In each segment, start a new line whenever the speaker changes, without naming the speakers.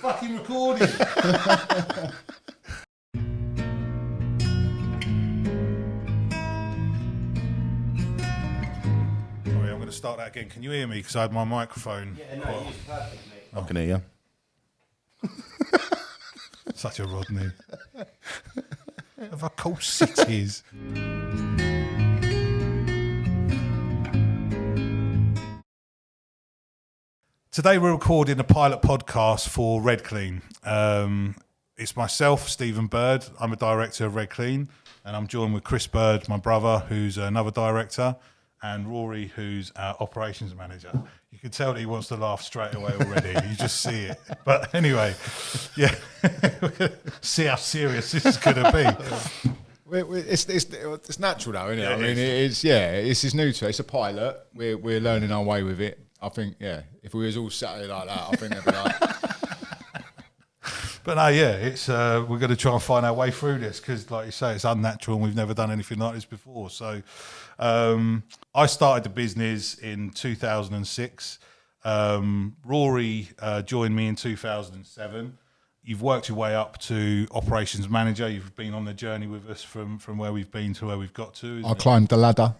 Fucking recording. Sorry, I'm going to start that again. Can you hear me? Because I had my microphone.
Yeah, no, it's perfect, mate.
I can hear you.
Such a Rodney. Of course it is. Today we're recording a pilot podcast for RedClean. It's myself, Stephen Bird. I'm a director of RedClean, and I'm joined with Chris Bird, my brother, who's another director, and Rory, who's our operations manager. You can tell that he wants to laugh straight away already. You just see it. But anyway, yeah, see how serious this is going to be.
It's natural though, isn't it?
Yeah,
I mean, this is new to us. It's a pilot. We're learning our way with it. I think, if we was all Saturday like that, I think they'd be like...
But no, yeah, it's we're going to try and find our way through this because, like you say, it's unnatural and we've never done anything like this before. So I started the business in 2006. Rory joined me in 2007. You've worked your way up to operations manager. You've been on the journey with us from where we've been to where we've got to.
I climbed the ladder.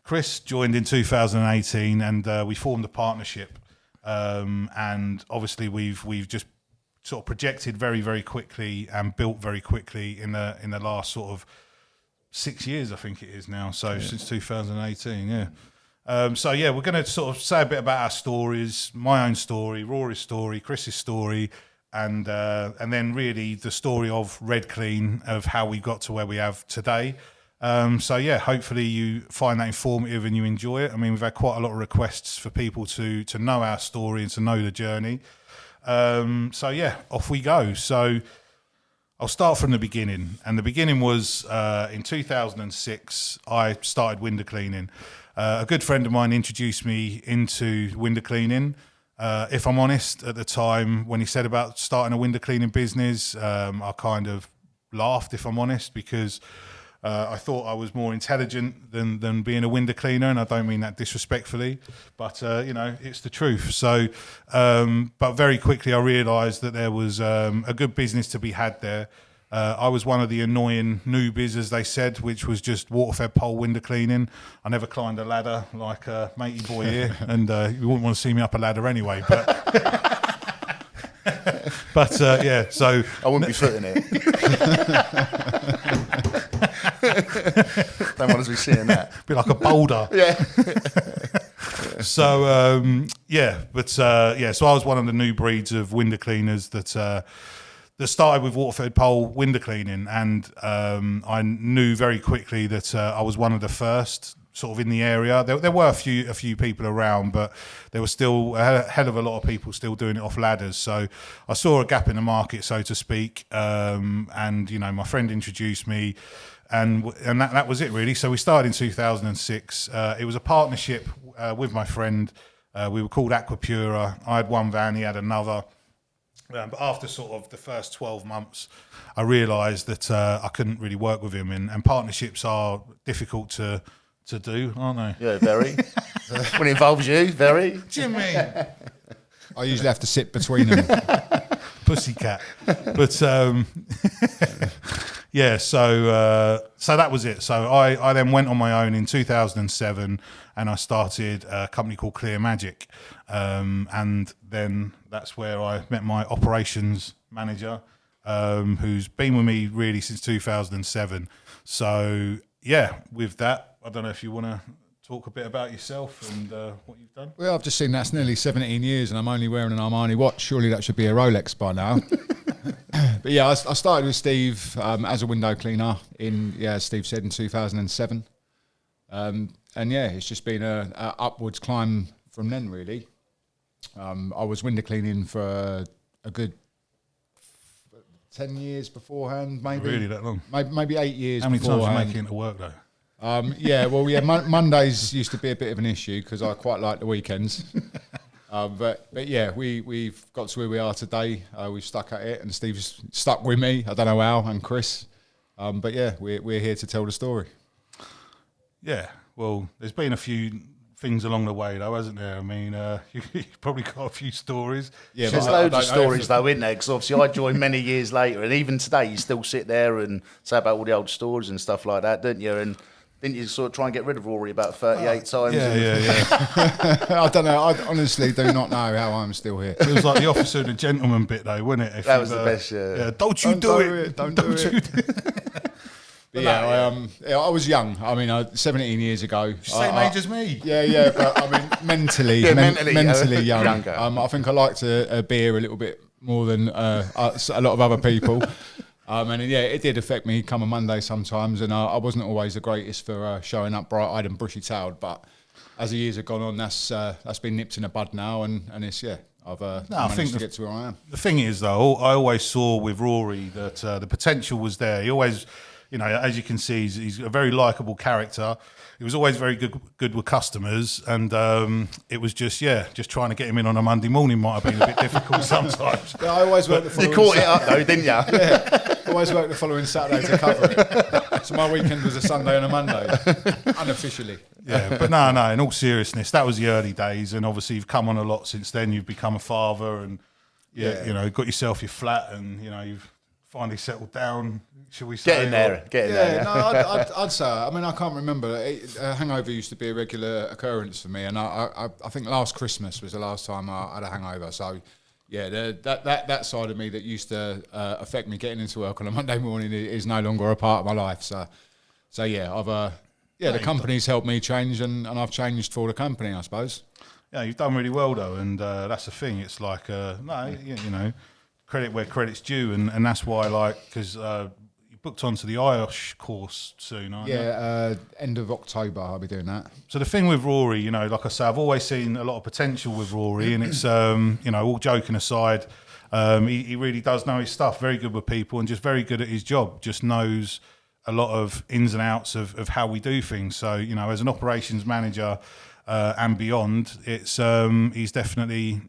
Chris joined in 2018 and we formed a partnership. And obviously we've just sort of projected very, very quickly and built very quickly in the last sort of 6 years, I think it is now. So since 2018, yeah. We're going to sort of say a bit about our stories, my own story, Rory's story, Chris's story, and then really the story of RedClean, of how we got to where we have today. Hopefully you find that informative and you enjoy it. I mean, we've had quite a lot of requests for people to know our story and to know the journey. Off we go. So I'll start from the beginning. And the beginning was in 2006, I started window cleaning. A good friend of mine introduced me into window cleaning. If I'm honest, at the time when he said about starting a window cleaning business, I kind of laughed, if I'm honest, because I thought I was more intelligent than being a window cleaner, and I don't mean that disrespectfully, but it's the truth. So, but very quickly I realised that there was a good business to be had there. I was one of the annoying newbies, as they said, which was just water-fed pole window cleaning. I never climbed a ladder like a matey boy here, and you wouldn't want to see me up a ladder anyway. But so
I wouldn't be footing it. Don't want us to be seeing that.
Be like a boulder.
Yeah.
So I was one of the new breeds of window cleaners that started with water-fed pole window cleaning, and I knew very quickly that I was one of the first sort of in the area. There were a few people around, but there was still a hell of a lot of people still doing it off ladders. So I saw a gap in the market, so to speak, and my friend introduced me, and that was it really. So we started in 2006. It was a partnership with my friend. We were called Aquapura. I had one van, he had another. But after sort of the first 12 months, I realised that I couldn't really work with him, and partnerships are difficult to do, aren't they?
Yeah, very. When it involves you, very.
Jimmy!
I usually have to sit between them.
Pussycat. But so that was it. So I then went on my own in 2007 and I started a company called Clear Magic. And then that's where I met my operations manager, who's been with me really since 2007. So with that, I don't know if you want to talk a bit about yourself and what you've done.
Well, I've just seen that's nearly 17 years and I'm only wearing an Armani watch. Surely that should be a Rolex by now. But I started with Steve as a window cleaner as Steve said, in 2007. It's just been a upwards climb from then, really. I was window cleaning for a good 10 years beforehand, maybe.
Really, that long?
Maybe 8 years.
How many times
beforehand.
you make it into work though?
Mondays used to be a bit of an issue because I quite like the weekends. We've got to where we are today. We've stuck at it, and Steve's stuck with me. I don't know how, and Chris. We're here to tell the story.
Yeah, well, there's been a few things along the way, though, hasn't there? I mean, you've probably got a few stories.
Yeah,
There's
but I
loads
don't
of
know
stories
if-
though, isn't there? Because obviously I joined many years later, and even today you still sit there and say about all the old stories and stuff like that, don't you? And didn't you sort of try and get rid of Rory about 38 times?
Yeah.
I don't know. I honestly do not know how I'm still here.
It was like the officer and the gentleman bit, though, wasn't it? If
That
you've,
was the best, yeah.
Don't you do it.
Don't do it. But yeah, I was young. I mean, 17 years ago.
Same age as me.
Yeah, but I mean, mentally,
Yeah, mentally,
young.
younger.
I think I liked a beer a little bit more than a lot of other people. And yeah, it did affect me come a Monday sometimes, and I wasn't always the greatest for showing up bright-eyed and bushy-tailed. But as the years have gone on, that's been nipped in the bud now, and it's I've managed to get to where I am.
The thing is, though, I always saw with Rory that the potential was there. He always, as you can see, he's a very likable character. He was always very good with customers, and it was just trying to get him in on a Monday morning might have been a bit difficult sometimes.
Yeah, I always worked the following
You caught it up though, didn't you?
Yeah, always worked the following Saturday to cover it. So my weekend was a Sunday and a Monday, unofficially.
Yeah, but no. In all seriousness, that was the early days, and obviously you've come on a lot since then. You've become a father, and got yourself your flat, and you've finally settled down. Should we say?
Getting there.
Yeah, no, I'd say. I mean, I can't remember. Hangover used to be a regular occurrence for me, and I think last Christmas was the last time I had a hangover. So, yeah, that side of me that used to affect me getting into work on a Monday morning is no longer a part of my life. So yeah, the company's helped me change, and I've changed for the company, I suppose.
Yeah, you've done really well though, and that's the thing. It's like credit where credit's due, and that's why because you booked onto the IOSH course soon, aren't you?
Yeah, end of October I'll be doing that.
So the thing with Rory, like I say, I've always seen a lot of potential with Rory, and it's all joking aside, he really does know his stuff. Very good with people, and just very good at his job. Just knows a lot of ins and outs of how we do things. So as an operations manager and beyond, it's he's definitely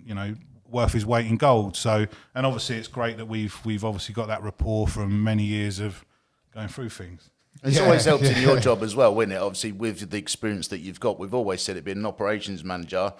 worth his weight in gold. So, and obviously it's great that we've obviously got that rapport from many years of going through things.
It's always helped in your job as well, isn't it? Obviously, with the experience that you've got, we've always said it, being an operations manager,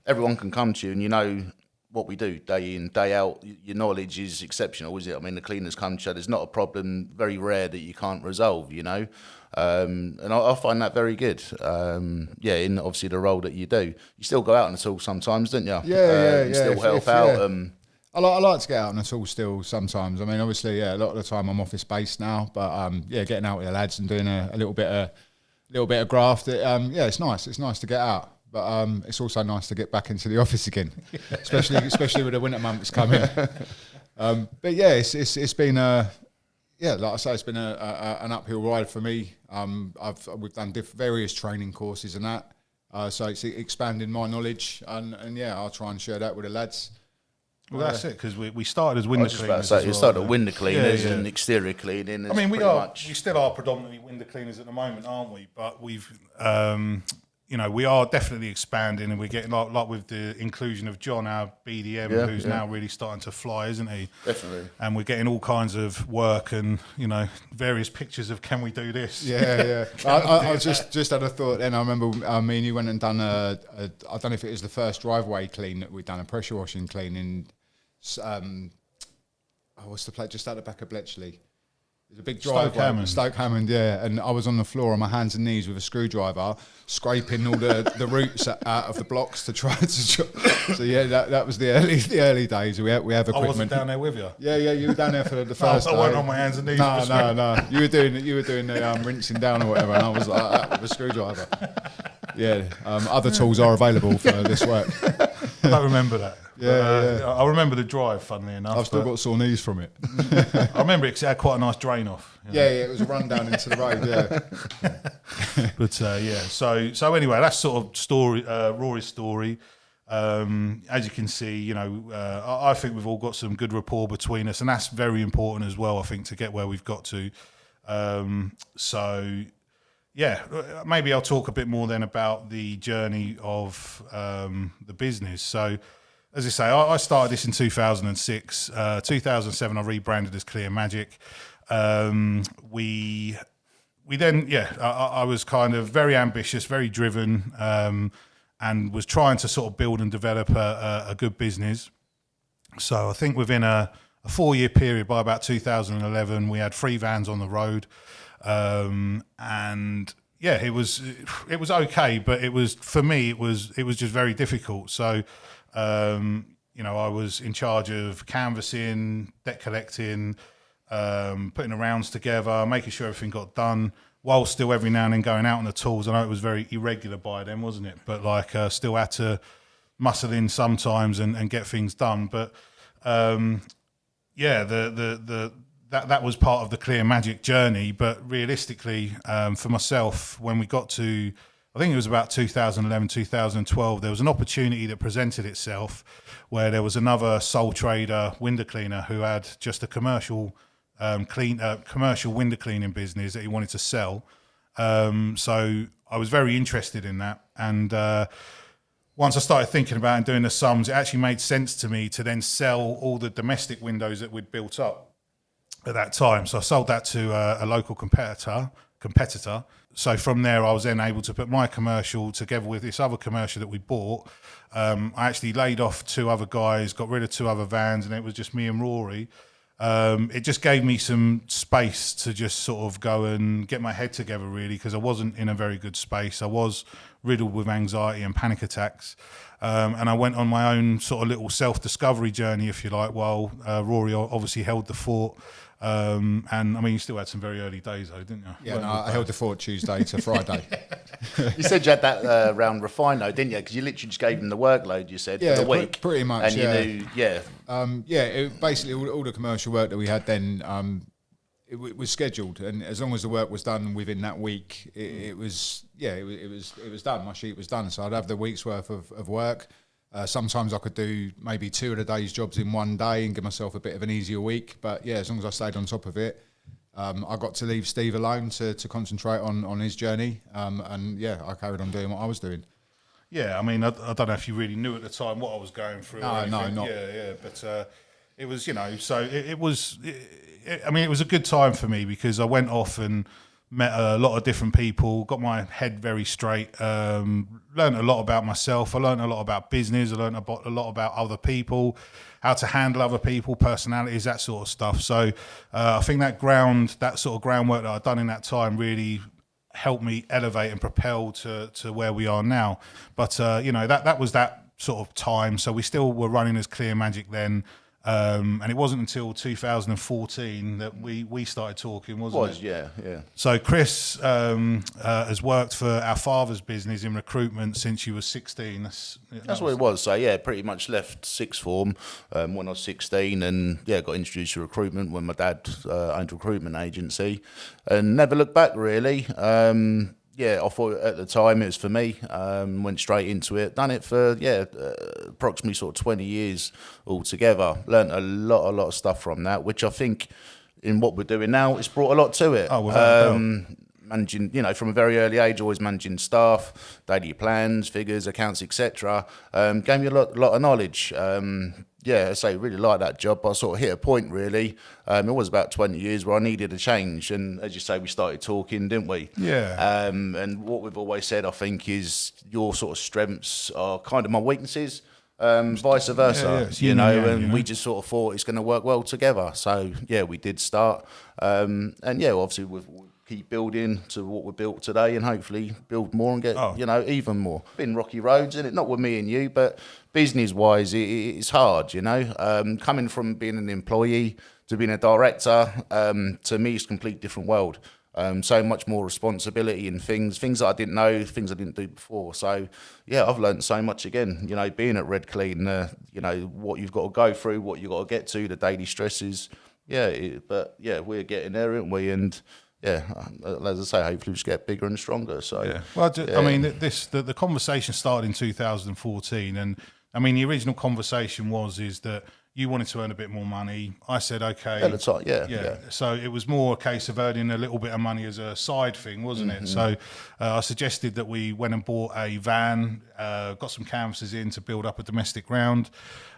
everyone can come to you and you know what we do day in, day out. Your knowledge is exceptional, is it? I mean, the cleaners come to you, there's not a problem, very rare that you can't resolve, And I find that very good. In obviously the role that you do. You still go out on the tools sometimes, don't you?
Yeah.
You still help out.
Yeah. I like to get out on the tools still sometimes. I mean, obviously, a lot of the time I'm office based now, but getting out with the lads and doing a little bit of graft. It's nice. It's nice to get out, but it's also nice to get back into the office again, especially with the winter months coming. But yeah, it's been like I say, it's been an uphill ride for me. We've done various training courses and that, so it's expanding my knowledge, and I'll try and share that with the lads.
Well, that's it, because we started as window cleaners.
You started at window cleaners and exterior cleaning.
I mean, we still are predominantly window cleaners at the moment, aren't we? But we've, we are definitely expanding, and we're getting like with the inclusion of John, our BDM, who's now really starting to fly, isn't he?
Definitely.
And we're getting all kinds of work and various pictures of can we do this?
Yeah. I just had a thought. Then I remember me and you went and done I don't know if it was the first driveway clean that we'd done, a pressure washing clean in. What's the place just out the back of Bletchley? There's a big driveway, Stoke Hammond, yeah. And I was on the floor on my hands and knees with a screwdriver, scraping all the roots out of the blocks to try to. So yeah, that was the early days. We have equipment.
I wasn't down there with you.
Yeah, you were down there for the first.
I went on my hands and knees.
No. You were doing the rinsing down or whatever, and I was like that with a screwdriver. Yeah, other tools are available for this work.
I don't remember that.
Yeah.
I remember the drive, funnily enough.
I've still got sore knees from it.
I remember it because it had quite a nice drain off.
Yeah, it was a run down into the road, yeah.
But so anyway, that's sort of story, Rory's story. As you can see, I think we've all got some good rapport between us, and that's very important as well, I think, to get where we've got to. Maybe I'll talk a bit more then about the journey of the business. So, as I say, I started this in 2006. 2007, I rebranded as Clear Magic. We then, I was kind of very ambitious, very driven, and was trying to sort of build and develop a good business. So I think within a 4-year period, by about 2011, we had 3 vans on the road, and yeah, it was okay, but it was, for me, it was just very difficult. So I was in charge of canvassing, debt collecting, putting the rounds together, making sure everything got done, while still every now and then going out on the tools. I know it was very irregular by then, wasn't it? But still had to muscle in sometimes and get things done. But that was part of the Clear Magic journey. But realistically, for myself, when we got to, I think it was about 2011, 2012, there was an opportunity that presented itself where there was another sole trader window cleaner who had just a commercial commercial window cleaning business that he wanted to sell. So I was very interested in that. And once I started thinking about it and doing the sums, it actually made sense to me to then sell all the domestic windows that we'd built up at that time. So I sold that to a local competitor. So from there, I was then able to put my commercial together with this other commercial that we bought. I actually laid off 2 other guys, got rid of 2 other vans, and it was just me and Rory. It just gave me some space to just sort of go and get my head together, really, because I wasn't in a very good space. I was riddled with anxiety and panic attacks. And I went on my own sort of little self-discovery journey, if you like, while Rory obviously held the fort. And I mean, you still had some very early days, though, didn't you?
Yeah, no, I held the fort Tuesday to Friday.
You said you had that round refined, though, didn't you? Because you literally just gave him the workload, you said, for the week.
Pretty much,
and you knew,
basically all the commercial work that we had then, it was scheduled, and as long as the work was done within that week, it was done. My sheet was done, so I'd have the week's worth of work. Sometimes I could do maybe 2 of the day's jobs in one day and give myself a bit of an easier week. But yeah, as long as I stayed on top of it, I got to leave Steve alone to concentrate on his journey. And yeah, I carried on doing what I was doing.
Yeah, I mean, I don't know if you really knew at the time what I was going through.
No, not.
Yeah, but it was, so it was a good time for me because I went off and met a lot of different people, got my head very straight, learned a lot about myself. I learned a lot about business. I learned a lot about other people, how to handle other people, personalities, that sort of stuff. So I think that sort of groundwork that I'd done in that time really helped me elevate and propel to where we are now. But, that was that sort of time. So we still were running as Clear Magic then. And it wasn't until 2014 that we started talking, wasn't it?
Yeah.
So Chris has worked for our father's business in recruitment since he was 16.
That's what it was. So yeah, pretty much left sixth form when I was 16, and got introduced to recruitment when my dad owned a recruitment agency, and never looked back really. I thought at the time it was for me. Went straight into it. Done it for approximately sort of 20 years altogether. Learned a lot of stuff from that, which I think in what we're doing now, it's brought a lot to it.
Oh, without a doubt.
Managing, from a very early age, always managing staff, daily plans, figures, accounts, etc. Gave me a lot of knowledge. I say really like that job, but I sort of hit a point really. It was about 20 years where I needed a change, and as you say, we started talking, didn't we?
Yeah.
And what we've always said, I think, is your sort of strengths are kind of my weaknesses. Vice versa, we just sort of thought it's going to work well together. So we did start, obviously we've keep building to what we're built today, and hopefully build more and get even more. Been rocky roads, isn't it? Not with me and you, but business wise, it's hard. Coming from being an employee to being a director, to me, it's a complete different world. So much more responsibility and things that I didn't know, things I didn't do before. So, I've learned so much again, being at RedClean, what you've got to go through, what you've got to get to, the daily stresses. We're getting there, aren't we? And, as I say, hopefully we just get bigger and stronger. So,
I mean, the conversation started in 2014, and I mean, the original conversation is that you wanted to earn a bit more money. I said, okay.
At the time, yeah.
So it was more a case of earning a little bit of money as a side thing, wasn't it? So I suggested that we went and bought a van, got some canvases in to build up a domestic round.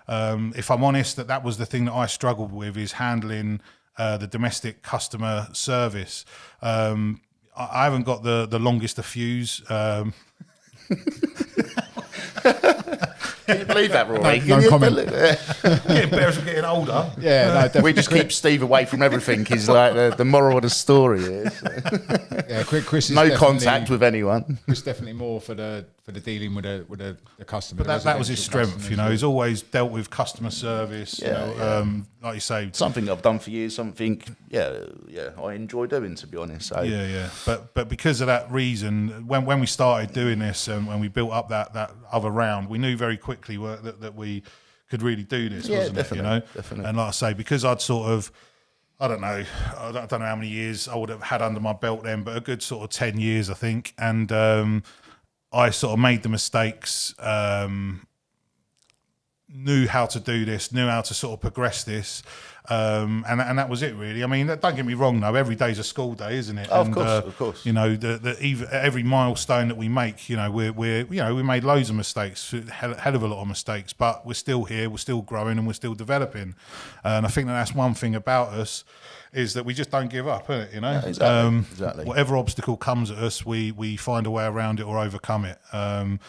If I'm honest, that was the thing that I struggled with, is handling the domestic customer service. I haven't got the longest of fuse.
Can you believe that, Rory?
No
Can you
comment.
believe it?
Getting better as we're getting older.
Yeah, no, definitely.
We just keep Steve away from everything. He's like the moral of the story is
Yeah, Chris is
no
definitely-
contact with anyone.
Chris definitely more for the dealing with the customer.
But that was his
residential
strength, you know.
customers.
He's always dealt with customer service, you know, like you say.
Something I've done for years. Something, I enjoy doing, to be honest. So
Yeah. But because of that reason, when we started doing this and when we built up that other round, we knew very quickly that we could really do this, wasn't it? You know,
definitely.
And like I say, because I'd sort of, I don't know how many years I would have had under my belt then, but a good sort of 10 years, I think. And I sort of made the mistakes, knew how to do this, knew how to sort of progress this. And that was it, really. I mean, don't get me wrong, though. Every day's a school day, isn't it?
Oh,
And,
of course.
You know, every milestone that we make, you know, we made loads of mistakes, hell of a lot of mistakes, but we're still here, we're still growing, and we're still developing. And I think that's one thing about us is that we just don't give up, isn't it? You know,
Yeah, exactly.
Whatever obstacle comes at us, we find a way around it or overcome it. And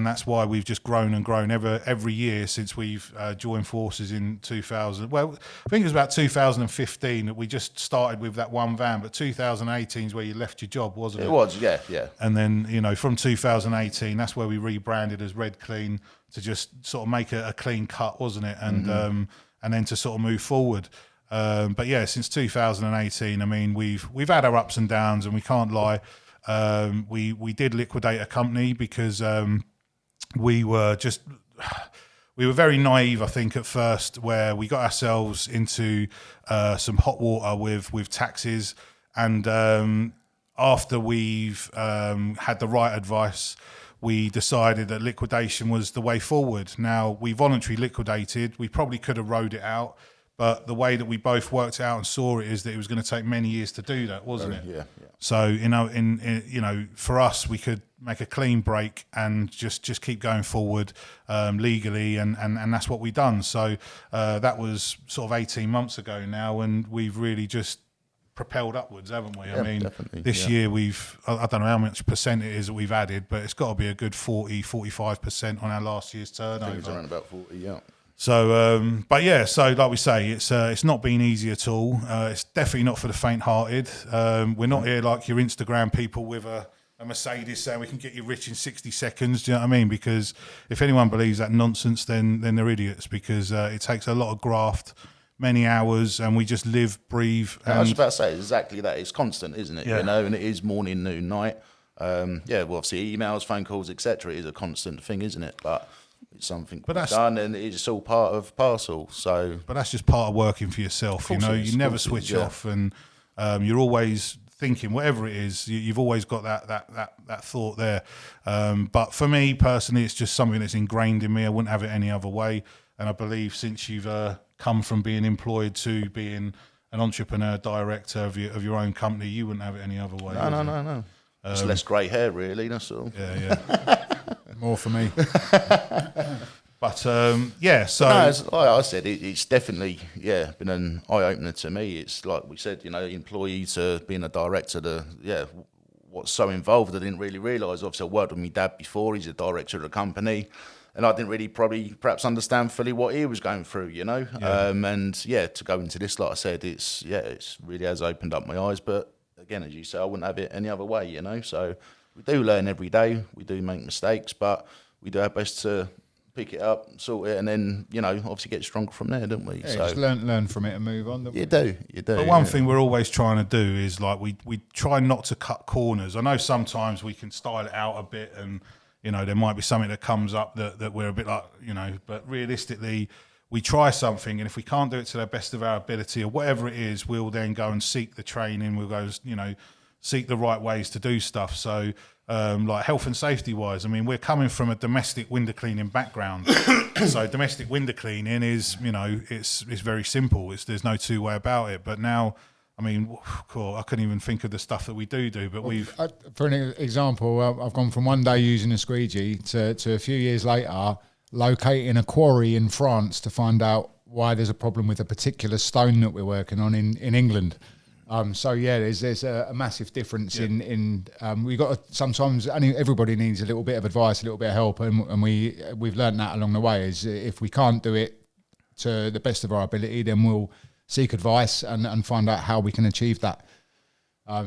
that's why we've just grown and grown every year since we've joined forces in 2000. Well, I think it was about 2015 that we just started with that one van, but 2018 is where you left your job, wasn't it?
it was, yeah.
And then, you know, from 2018, that's where we rebranded as RedClean to just sort of make a clean cut, wasn't it? And then to sort of move forward. But yeah, since 2018, I mean, we've had our ups and downs, and we can't lie. We did liquidate a company because we were very naive, I think, at first, where we got ourselves into some hot water with taxes, and after we've had the right advice, we decided that liquidation was the way forward. Now, we voluntarily liquidated. We probably could have rode it out, but the way that we both worked out and saw it is that it was going to take many years to do that, wasn't it?
Yeah.
So, you know, for us, we could make a clean break and just keep going forward legally, and that's what we've done. So that was sort of 18 months ago now, and we've really just propelled upwards, haven't we? I mean,
definitely,
this year I don't know how much percent it is that we've added, but it's got to be a good 45% on our last year's turnover.
I think it's around about 40, yeah.
So, but yeah, so like we say, it's not been easy at all. It's definitely not for the faint-hearted. We're not here like your Instagram people with a Mercedes saying we can get you rich in 60 seconds. Do you know what I mean? Because if anyone believes that nonsense, then they're idiots, because it takes a lot of graft, many hours, and we just live, breathe.
I was about to say exactly that. It's constant, isn't it?
Yeah.
You know, and it is morning, noon, night. Well, obviously emails, phone calls, etc. is a constant thing, isn't it? But it's something we've done, and it's all part of parcel. So,
but that's just part of working for yourself. You know, you never switch off, and you're always thinking, whatever it is, you've always got that thought there. But for me personally, it's just something that's ingrained in me. I wouldn't have it any other way. And I believe since you've come from being employed to being an entrepreneur, director of your own company, you wouldn't have it any other way.
No. It's less grey hair, really. That's all.
Yeah.
More for me.
But so
as like I said, it's definitely been an eye opener to me. It's like we said, you know, employee to being a director. What's so involved, I didn't really realise. Obviously, I worked with my dad before. He's a director of a company, and I didn't really perhaps understand fully what he was going through. You know, to go into this, like I said, it's really has opened up my eyes. But again, as you say, I wouldn't have it any other way. You know, so we do learn every day. We do make mistakes, but we do our best to pick it up, sort it, and then, you know, obviously get stronger from there, don't we?
Yeah, just learn from it and move on.
You do.
But one thing we're always trying to do is, like, we try not to cut corners. I know sometimes we can style it out a bit, and, you know, there might be something that comes up that we're a bit like, you know, but realistically, we try something, and if we can't do it to the best of our ability or whatever it is, we'll then go and seek the training. We'll go, you know, seek the right ways to do stuff. So, like health and safety wise, I mean, we're coming from a domestic window cleaning background. So domestic window cleaning is, you know, it's very simple. There's no two way about it. But now, I mean, cool, I couldn't even think of the stuff that we do. But
for an example, I've gone from one day using a squeegee to a few years later locating a quarry in France to find out why there's a problem with a particular stone that we're working on in England. So yeah, there's a massive difference in we got to, sometimes everybody needs a little bit of advice, a little bit of help, and we've learned that along the way. Is if we can't do it to the best of our ability, then we'll seek advice and find out how we can achieve that.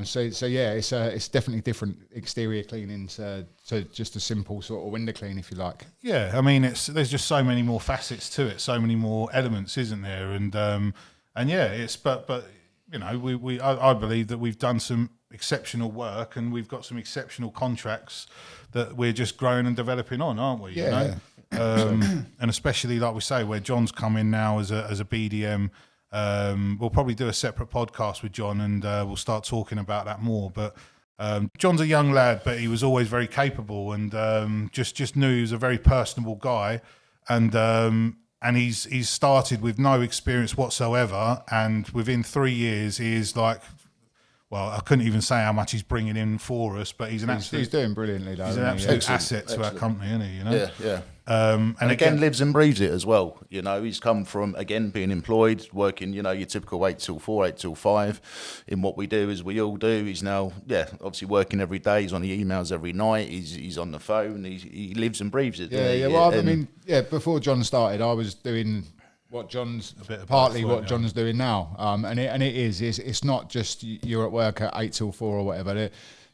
So yeah, it's definitely different exterior cleaning to just a simple sort of window clean, if you like.
Yeah, I mean, there's just so many more facets to it, so many more elements, isn't there? And yeah, it's but you know, I believe that we've done some exceptional work and we've got some exceptional contracts that we're just growing and developing on, aren't we?
Yeah.
You know? And especially like we say, where John's come in now as a BDM. We'll probably do a separate podcast with John and we'll start talking about that more. But John's a young lad, but he was always very capable and just knew he was a very personable guy. And he's started with no experience whatsoever. And within 3 years, he is like, well, I couldn't even say how much he's bringing in for us, but he's
doing brilliantly, though.
He's an absolute asset to our company, isn't he? You know?
Yeah.
And
again, lives and breathes it as well. You know, he's come from, again, being employed, working, you know, your typical 8 till 4, 8 till 5 in what we do, as we all do. He's now, obviously working every day. He's on the emails every night. He's on the phone. He lives and breathes it.
Yeah. Well, I mean, before John started, I was doing what John's doing now. And it is. It's not just you're at work at 8 till 4 or whatever.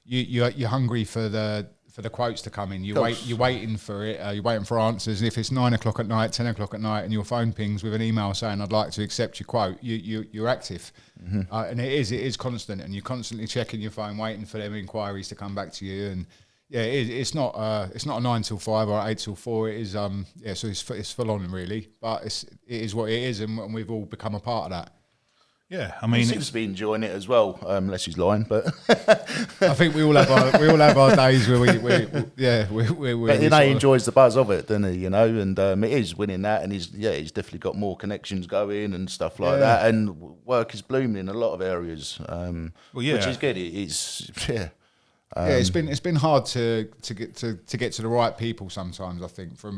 You're hungry for the quotes to come in. You're waiting for it. You're waiting for answers. And if it's 9 o'clock at night, 10 o'clock at night, and your phone pings with an email saying I'd like to accept your quote, you're active. Mm-hmm. And it is constant, and you're constantly checking your phone, waiting for them inquiries to come back to you. And yeah, it's not a 9 till 5 or 8 till 4. It is so it's full on really, but it is what it is, and we've all become a part of that.
Yeah, I mean,
he seems to be enjoying it as well, unless he's lying. But
I think we all have our days where we
but you know, he enjoys the buzz of it, doesn't he? You know, and it is winning that, and he's definitely got more connections going and stuff like that, and work is blooming in a lot of areas. Which is good.
It's been hard to get to the right people sometimes. I think for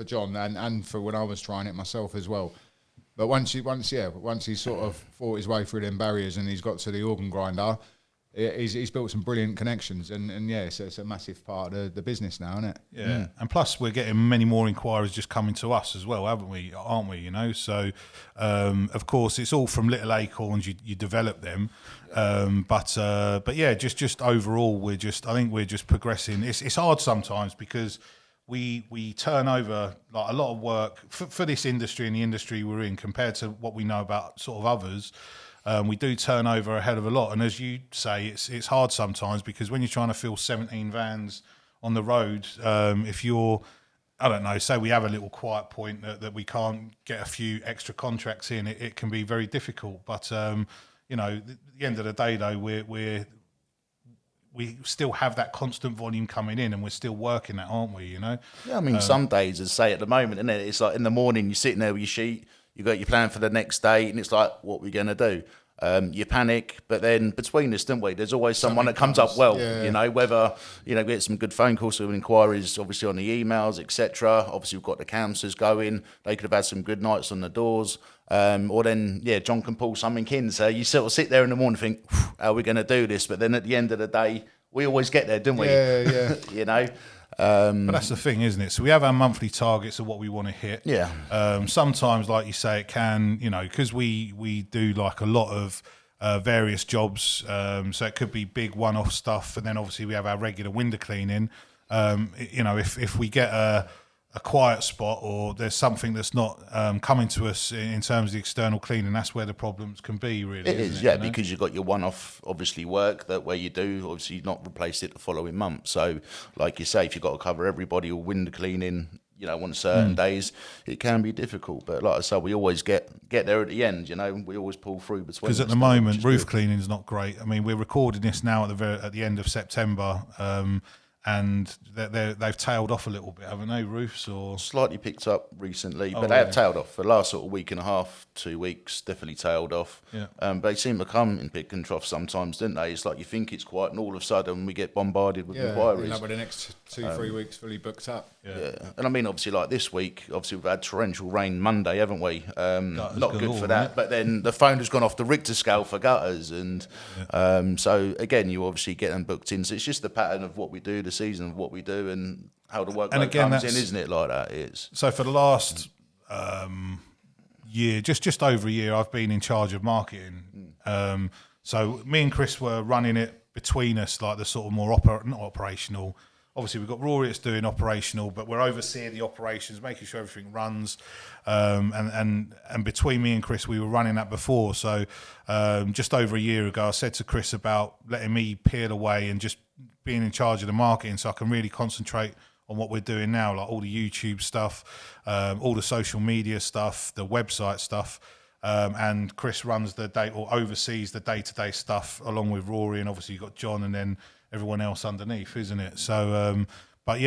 John and for when I was trying it myself as well. But once he sort of fought his way through them barriers and he's got to the organ grinder, he's built some brilliant connections and it's a massive part of the business now, isn't it?
Yeah, and plus we're getting many more inquiries just coming to us as well, aren't we? You know, so of course it's all from little acorns. You develop them, but yeah, just overall I think we're just progressing. It's hard sometimes because we turn over like a lot of work for this industry and the industry we're in compared to what we know about sort of others. We do turn over a hell of a lot, and as you say, it's hard sometimes because when you're trying to fill 17 vans on the road, if you're, I don't know, say we have a little quiet point that we can't get a few extra contracts in, it can be very difficult. But you know, at the end of the day, though, we still have that constant volume coming in, and we're still working that, aren't we? You know.
Yeah, I mean, some days, as I say, at the moment, isn't it? It's like in the morning, you're sitting there with your sheet, you got your plan for the next day, and it's like, what are we going to do? You panic, but then between us, don't we? There's always someone that comes up well. You know, whether we get some good phone calls or inquiries, obviously on the emails, etc. Obviously, we've got the counsellors going. They could have had some good nights on the doors. Or then, John can pull something in. So you sort of sit there in the morning and think, how are we going to do this? But then at the end of the day, we always get there, don't we?
Yeah.
You know?
But that's the thing, isn't it? So we have our monthly targets of what we want to hit.
Yeah.
Sometimes, like you say, it can, because we do like a lot of various jobs. So it could be big one-off stuff. And then obviously we have our regular window cleaning. If we get a quiet spot or there's something that's not coming to us in terms of the external cleaning, that's where the problems can be, really.
It is, because you've got your one-off, obviously, work that where you do, obviously, not replace it the following month. So, like you say, if you've got to cover everybody or window cleaning, on certain days, it can be difficult. But like I said, we always get there at the end, we always pull through between.
Because at the moment, roof cleaning is not great. I mean, we're recording this now at the end of September, and they've tailed off a little bit, haven't they? Roofs or
Slightly picked up recently, but they have tailed off. For the last sort of week and a half, 2 weeks, definitely tailed off.
Yeah.
But they seem to come in peak and trough sometimes, don't they? It's like you think it's quiet, and all of a sudden we get bombarded with inquiries.
Like with the next 2-3 weeks fully booked up.
Yeah. And I mean, obviously, like this week, obviously we've had torrential rain Monday, haven't we? Not good for that. But then the phone has gone off the Richter scale for gutters, and so again, you obviously get them booked in. So it's just the pattern of what we do, the season of what we do, and how the workload comes in, isn't it? Like that, it is.
So for the last year, just over a year, I've been in charge of marketing. So me and Chris were running it between us, like the sort of more not operational. Obviously, we've got Rory that's doing operational, but we're overseeing the operations, making sure everything runs. And between me and Chris, we were running that before. So just over a year ago, I said to Chris about letting me peel away and just being in charge of the marketing, so I can really concentrate on what we're doing now, like all the YouTube stuff, all the social media stuff, the website stuff. And Chris runs the day or oversees the day-to-day stuff along with Rory, and obviously you've got John and then everyone else underneath, isn't it? So, but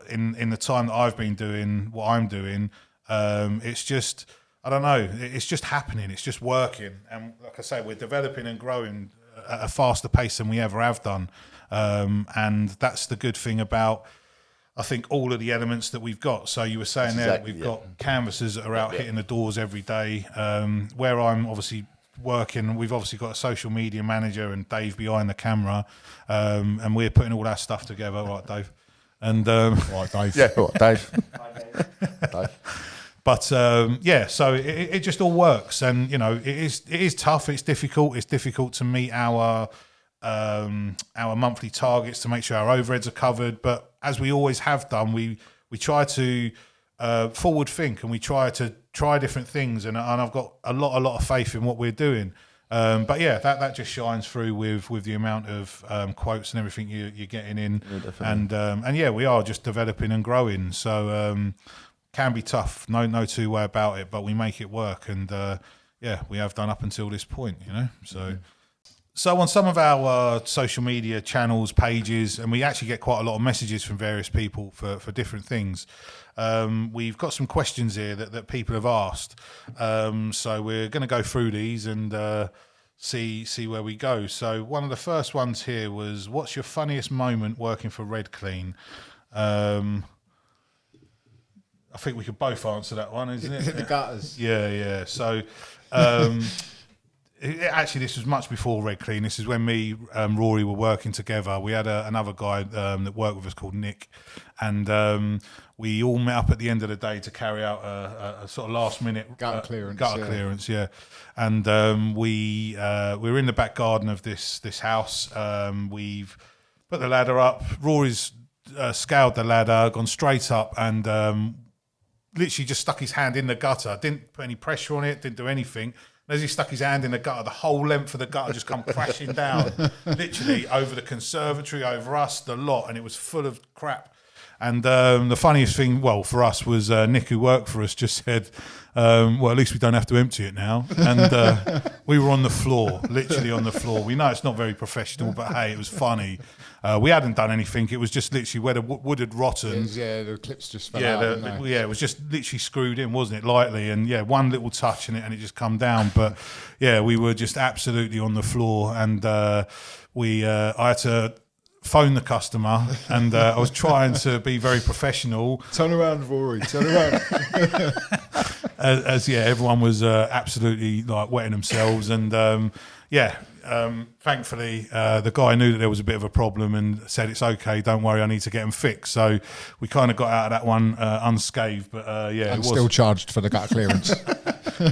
in the time that I've been doing what I'm doing, it's just, I don't know, it's just happening, it's just working. And like I say, we're developing and growing at a faster pace than we ever have done. And that's the good thing about, I think, all of the elements that we've got. So you were saying that we've got canvassers that are out hitting the doors every day. Where I'm obviously working, we've obviously got a social media manager and Dave behind the camera, and we're putting all that stuff together, right, Dave? And
Right, Dave.
Yeah, right, Dave.
But so it just all works, and it is tough. It's difficult to meet our monthly targets, to make sure our overheads are covered. But as we always have done, we try to forward think, and we try to try different things. And I've got a lot of faith in what we're doing. But yeah, that just shines through with the amount of quotes and everything you're getting in, and yeah, we are just developing and growing. So can be tough, no two way about it, but we make it work, and yeah, we have done up until this point, So. So on some of our social media channels, pages, and we actually get quite a lot of messages from various people for different things. We've got some questions here that people have asked. So we're going to go through these and see where we go. So one of the first ones here was, what's your funniest moment working for RedClean? I think we could both answer that one, isn't it?
The gutters.
Yeah. So... actually, this was much before RedClean. This is when me and Rory were working together. We had another guy that worked with us called Nick, and we all met up at the end of the day to carry out a sort of last-minute
gutter clearance.
Clearance, yeah. And we were in the back garden of this house. We've put the ladder up. Rory's scaled the ladder, gone straight up, and literally just stuck his hand in the gutter. Didn't put any pressure on it. Didn't do anything. As he stuck his hand in the gutter, the whole length of the gutter just come crashing down, literally over the conservatory, over us, the lot, and it was full of crap. And the funniest thing, well, for us was Nick, who worked for us, just said, well, at least we don't have to empty it now. And we were on the floor, literally on the floor. We know it's not very professional, but hey, it was funny. We hadn't done anything. It was just literally where the wood had rotten.
The clips just fell out.
It was just literally screwed in, wasn't it, lightly? And yeah, one little touch in it and it just come down. But yeah, we were just absolutely on the floor. And I had to phone the customer, and I was trying to be very professional.
Turn around, Rory. Turn around.
as everyone was absolutely like wetting themselves, and thankfully the guy knew that there was a bit of a problem and said, it's okay, don't worry, I need to get them fixed. So we kind of got out of that one unscathed. But
and still charged for the gutter clearance.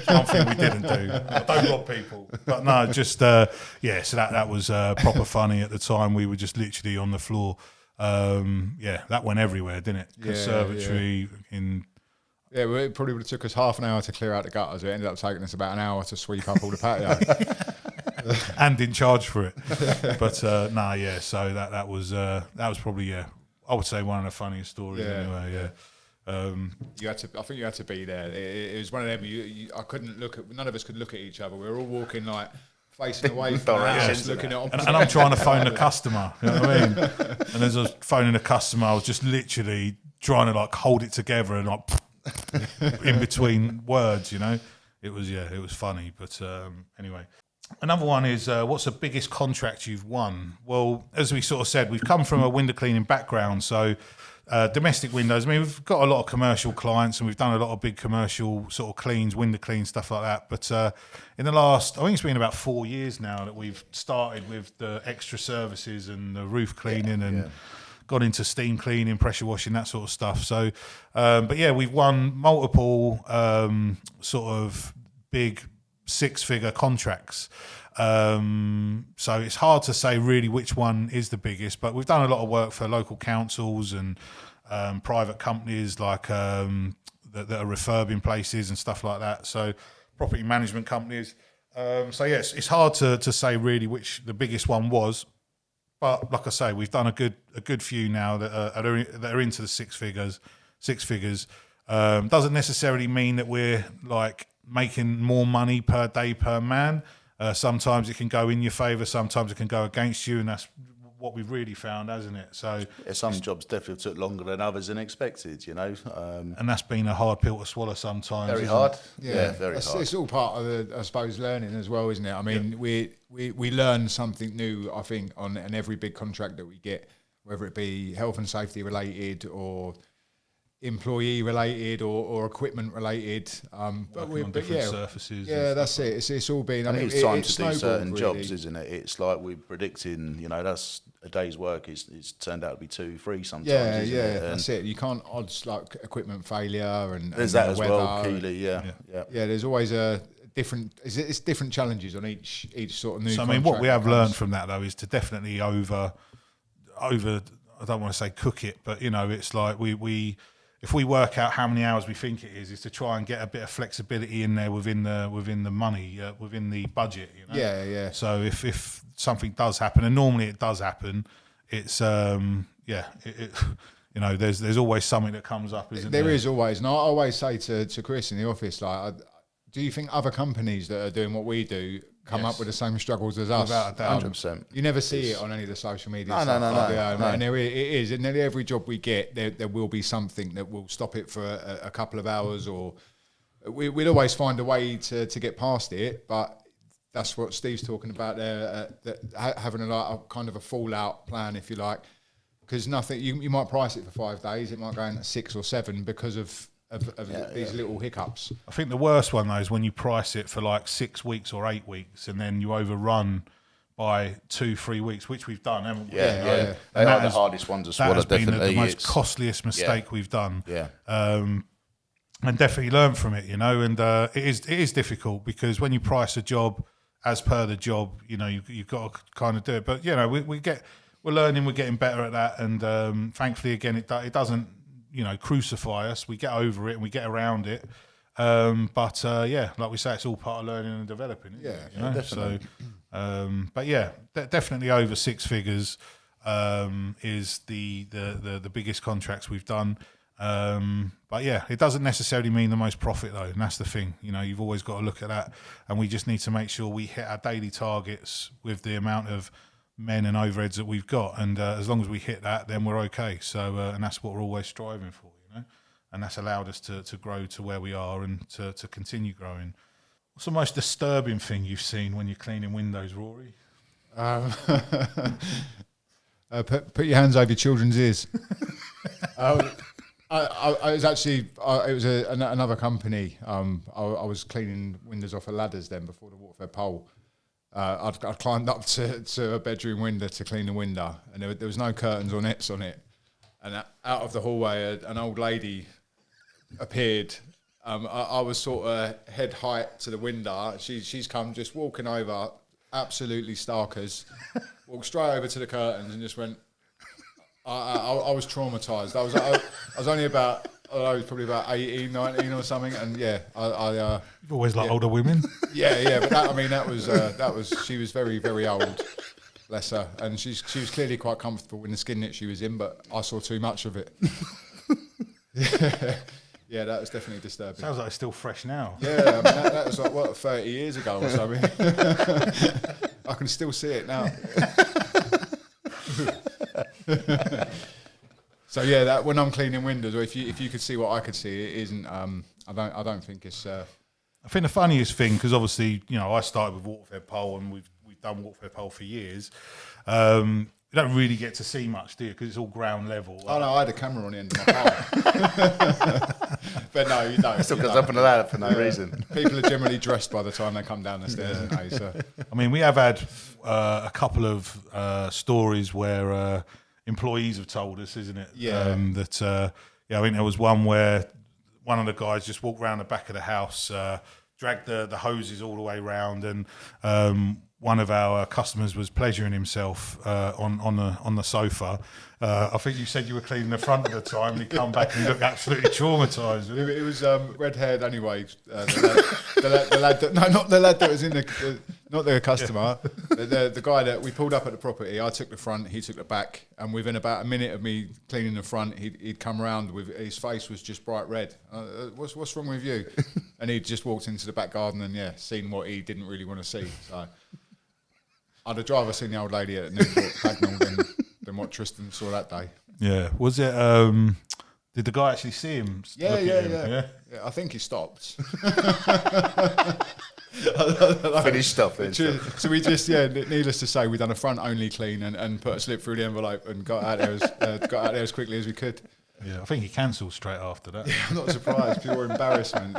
One thing we didn't do. Don't rob people. But no, just so that was proper funny at the time. We were just literally on the floor. That went everywhere, didn't it? Conservatory in.
Yeah, well, it probably would have took us half an hour to clear out the gutters. It ended up taking us about an hour to sweep up all the patio.
And didn't charge for it. But so that was probably I would say one of the funniest stories anyway.
I think you had to be there. It was one of them. I couldn't look at. None of us could look at each other. We were all walking like
facing away from the house, looking at
and I'm trying to phone the customer. You know what I mean? And as I was phoning the customer, I was just literally trying to like hold it together and like in between words. You know, it was funny. But anyway. Another one is, what's the biggest contract you've won? Well, as we sort of said, we've come from a window cleaning background. So domestic windows, I mean, we've got a lot of commercial clients and we've done a lot of big commercial sort of cleans, window cleans, stuff like that. But in the last, I think it's been about 4 years now that we've started with the extra services and the roof cleaning and got into steam cleaning, pressure washing, that sort of stuff. So, but yeah, we've won multiple sort of big six-figure contracts. So it's hard to say really which one is the biggest, but we've done a lot of work for local councils and private companies like that are refurbing places and stuff like that. So property management companies. So yes, it's hard to say really which the biggest one was, but like I say, we've done a good few now that are into the six figures. Doesn't necessarily mean that we're like making more money per day per man. Sometimes it can go in your favour, sometimes it can go against you, and that's what we've really found, hasn't it? So
some jobs definitely took longer than others than expected, you know.
And that's been a hard pill to swallow sometimes.
Very hard.
Yeah,
very hard.
It's all part of the, I suppose, learning as well, isn't it? I mean, we learn something new, I think, on every big contract that we get, whether it be health and safety related or employee related or equipment related,
but different surfaces.
Yeah, that's it. It's all been.
I mean, it's time to do certain
really.
jobs, isn't it? It's like we're predicting. You know, that's a day's work. It's turned out to be 2, 3 sometimes.
Yeah,
isn't it?
That's it. You can't odds like equipment failure and
there's
and
that as
weather
well. Keely, yeah.
There's always a different. It's different challenges on each sort of new.
So I mean, what we have learned from that though is to definitely over. I don't want to say cook it, but you know, it's like we. If we work out how many hours we think it is to try and get a bit of flexibility in there within the money, within the budget. You know?
Yeah.
So if something does happen, and normally it does happen, it's you know, there's always something that comes up, isn't there?
There is always, and I always say to Chris in the office, like, do you think other companies that are doing what we do come up with the same struggles as us?
Without a doubt.
100%.
You never see it on any of the social media
No.
And it is. In nearly every job we get, there will be something that will stop it for a couple of hours, or we'll always find a way to get past it. But that's what Steve's talking about there, having a kind of a fallout plan, if you like, because nothing. You might price it for 5 days, it might go in at 6 or 7 because of these little hiccups.
I think the worst one though is when you price it for like 6 weeks or 8 weeks, and then you overrun by 2-3 weeks, which we've done, haven't we?
Yeah. They are the hardest ones to swallow.
That has been
definitely
the most costliest mistake we've done.
Yeah.
And definitely learn from it, you know. And it is difficult because when you price a job as per the job, you know, you've got to kind of do it. But you know, we're learning, we're getting better at that, and thankfully, again, it doesn't, you know, crucify us. We get over it and we get around it. But like we say, it's all part of learning and developing. Isn't it, you know?
Definitely.
So, but yeah, definitely over 6 figures is the biggest contracts we've done. But yeah, it doesn't necessarily mean the most profit though, and that's the thing. You know, you've always got to look at that, and we just need to make sure we hit our daily targets with the amount of men and overheads that we've got, and as long as we hit that, then we're okay. So, and that's what we're always striving for, you know, and that's allowed us to grow to where we are and to continue growing. What's the most disturbing thing you've seen when you're cleaning windows, Rory?
Put your hands over your children's ears. I was actually, it was another company. I was cleaning windows off of ladders then before the waterfed pole. I'd climbed up to a bedroom window to clean the window, and there was no curtains or nets on it. And out of the hallway, an old lady appeared. I was sort of head height to the window. She's come just walking over, absolutely starkers, walked straight over to the curtains and just went. I was traumatised. I was only about, probably about 18, 19 or something, and yeah,
You've always liked older women.
Yeah, but that was she was very, very old, bless her, and she was clearly quite comfortable in the skin that she was in, but I saw too much of it.
Yeah, that was definitely disturbing.
Sounds like it's still fresh now.
Yeah, I mean, that was like, what, 30 years ago or something. I can still see it now. So yeah, that when I'm cleaning windows, or if you could see what I could see, it isn't. I don't think it's.
I think the funniest thing, because obviously, you know, I started with Waterfed Pole, and we've done Waterfed Pole for years. You don't really get to see much, do you? Because it's all ground level.
Oh no, I had a camera on the end of my pole. But no, you don't.
Still goes up and down for no reason.
People are generally dressed by the time they come down the stairs, aren't they? So.
I mean, we have had a couple of stories where employees have told us, isn't it?
Yeah.
That I think there was one where one of the guys just walked around the back of the house, dragged the hoses all the way round, and one of our customers was pleasuring himself on the sofa. I think you said you were cleaning the front at the time, and he come back and looked absolutely traumatised.
It was red-haired anyway. The lad that, no, not the lad that was in not the customer. The guy that we pulled up at the property. I took the front, he took the back, and within about a minute of me cleaning the front, he'd come round with his face was just bright red. What's wrong with you? And he'd just walked into the back garden and seen what he didn't really want to see. So I'd have rather seen the old lady at Newport Pagnell than what Tristan saw that day.
Yeah, was it? Did the guy actually see him?
Yeah. I think he stopped.
Finished off then.
So we just, needless to say, we done a front only clean and put a slip through the envelope and got out there as quickly as we could.
Yeah, I think he cancelled straight after that.
Yeah, I'm not surprised. Pure embarrassment.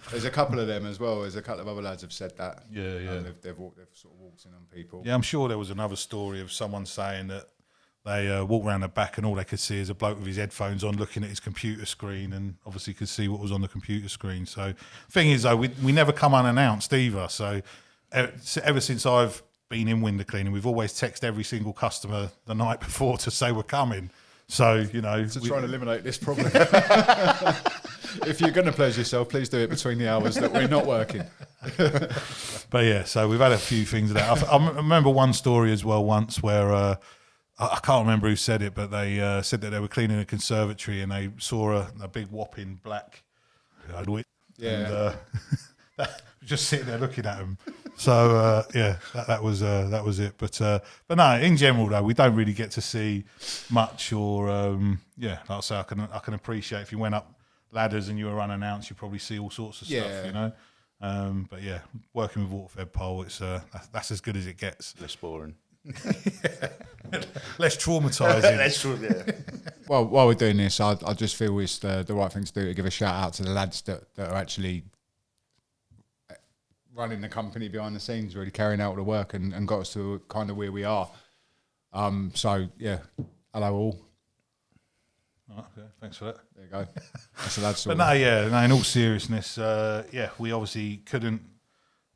There's a couple of them as well. There's a couple of other lads have said that.
Yeah.
They've sort of walked in on people.
Yeah, I'm sure there was another story of someone saying that they walked around the back and all they could see is a bloke with his headphones on looking at his computer screen, and obviously could see what was on the computer screen. So thing is, though, we never come unannounced either. So ever since I've been in window cleaning, we've always texted every single customer the night before to say we're coming. So, you know,
to try and eliminate this problem. If you're going to pleasure yourself, please do it between the hours that we're not working.
But yeah, so we've had a few things of that. I remember one story as well once where I can't remember who said it, but they said that they were cleaning a conservatory and they saw a big whopping black.
Yeah.
And just sitting there looking at them. So that was it. But no, in general though, we don't really get to see much. Or like I say, I can appreciate if you went up ladders and you were unannounced, you probably see all sorts of stuff, you know. But yeah, working with Waterfed Pole, it's that's as good as it gets.
Less boring.
Less traumatising.
That's true. Yeah.
Well, while we're doing this, I just feel it's the right thing to do to give a shout out to the lads that are actually running the company behind the scenes, really carrying out the work and got us to kind of where we are. So yeah, hello all.
Okay, thanks for that.
There you go. That's the lads.
But in all seriousness, we obviously couldn't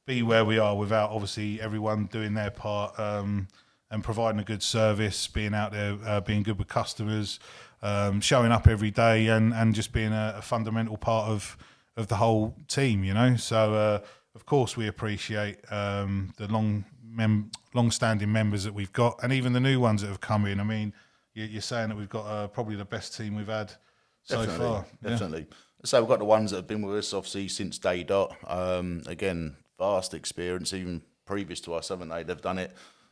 be where we are without obviously everyone doing their part and providing a good service, being out there, being good with customers, showing up every day, and just being a fundamental part of the whole team, you know. So of course we appreciate the long-standing members that we've got, and even the new ones that have come in. I mean, you're saying that we've got probably the best team we've had so far.
Definitely. So we've got the ones that have been with us obviously since day dot. Again, vast experience, even previous to us, haven't they? They've done it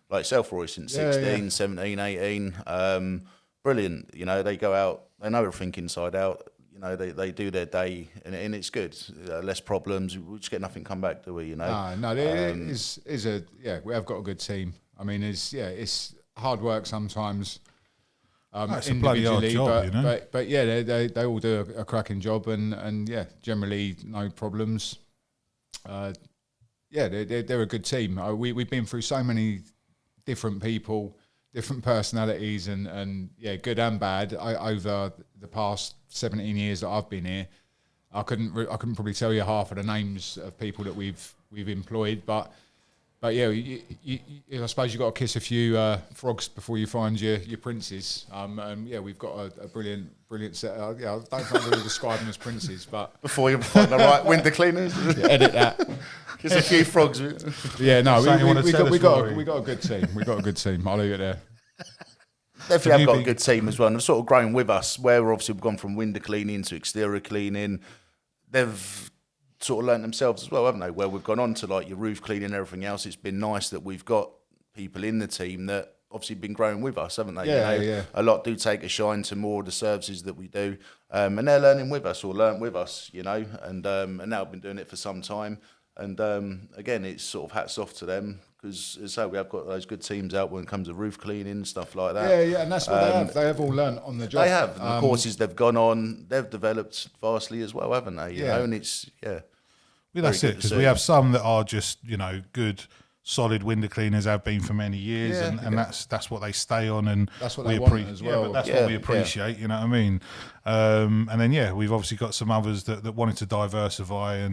like yourself, Rory, since 16, 17, 18. Brilliant. You know, they go out, they know everything inside out. You know, they do their day, and it's good. Less problems. We just get nothing come back, do we? You know.
No. We have got a good team. I mean, it's hard work sometimes.
It's a bloody hard job, you know.
But yeah, they all do a cracking job, and generally no problems. They're a good team. We've been through so many different people, different personalities, and good and bad over the past 17 years that I've been here. I couldn't probably tell you half of the names of people that we've employed, but yeah, I suppose you've got to kiss a few frogs before you find your princes. We've got a brilliant set. I don't think really describe them as princes, but
before you find the right window cleaners,
edit that.
Kiss a few frogs.
Yeah, no, we got a good team. We got a good team. I'll leave it there.
Definitely have got a good team as well, and they've sort of grown with us. Where obviously we've gone from window cleaning to exterior cleaning, they've sort of learnt themselves as well, haven't they? Where we've gone on to like your roof cleaning and everything else. It's been nice that we've got people in the team that obviously been growing with us, haven't they?
Yeah.
A lot do take a shine to more of the services that we do, and they're learning with us or learnt with us, and now I've been doing it for some time. And again, it's sort of hats off to them because, as I say, we have got those good teams out when it comes to roof cleaning and stuff like that.
Yeah, and that's what they have. They have all learnt on the job.
They have. And the courses they've gone on, they've developed vastly as well, haven't they? You know, and it's,
Well, that's it, because we have some that are just, good, solid window cleaners, have been for many years, and that's what they stay on, and
that's what they want as well.
But that's what we appreciate, you know what I mean? And then we've obviously got some others that wanted to diversify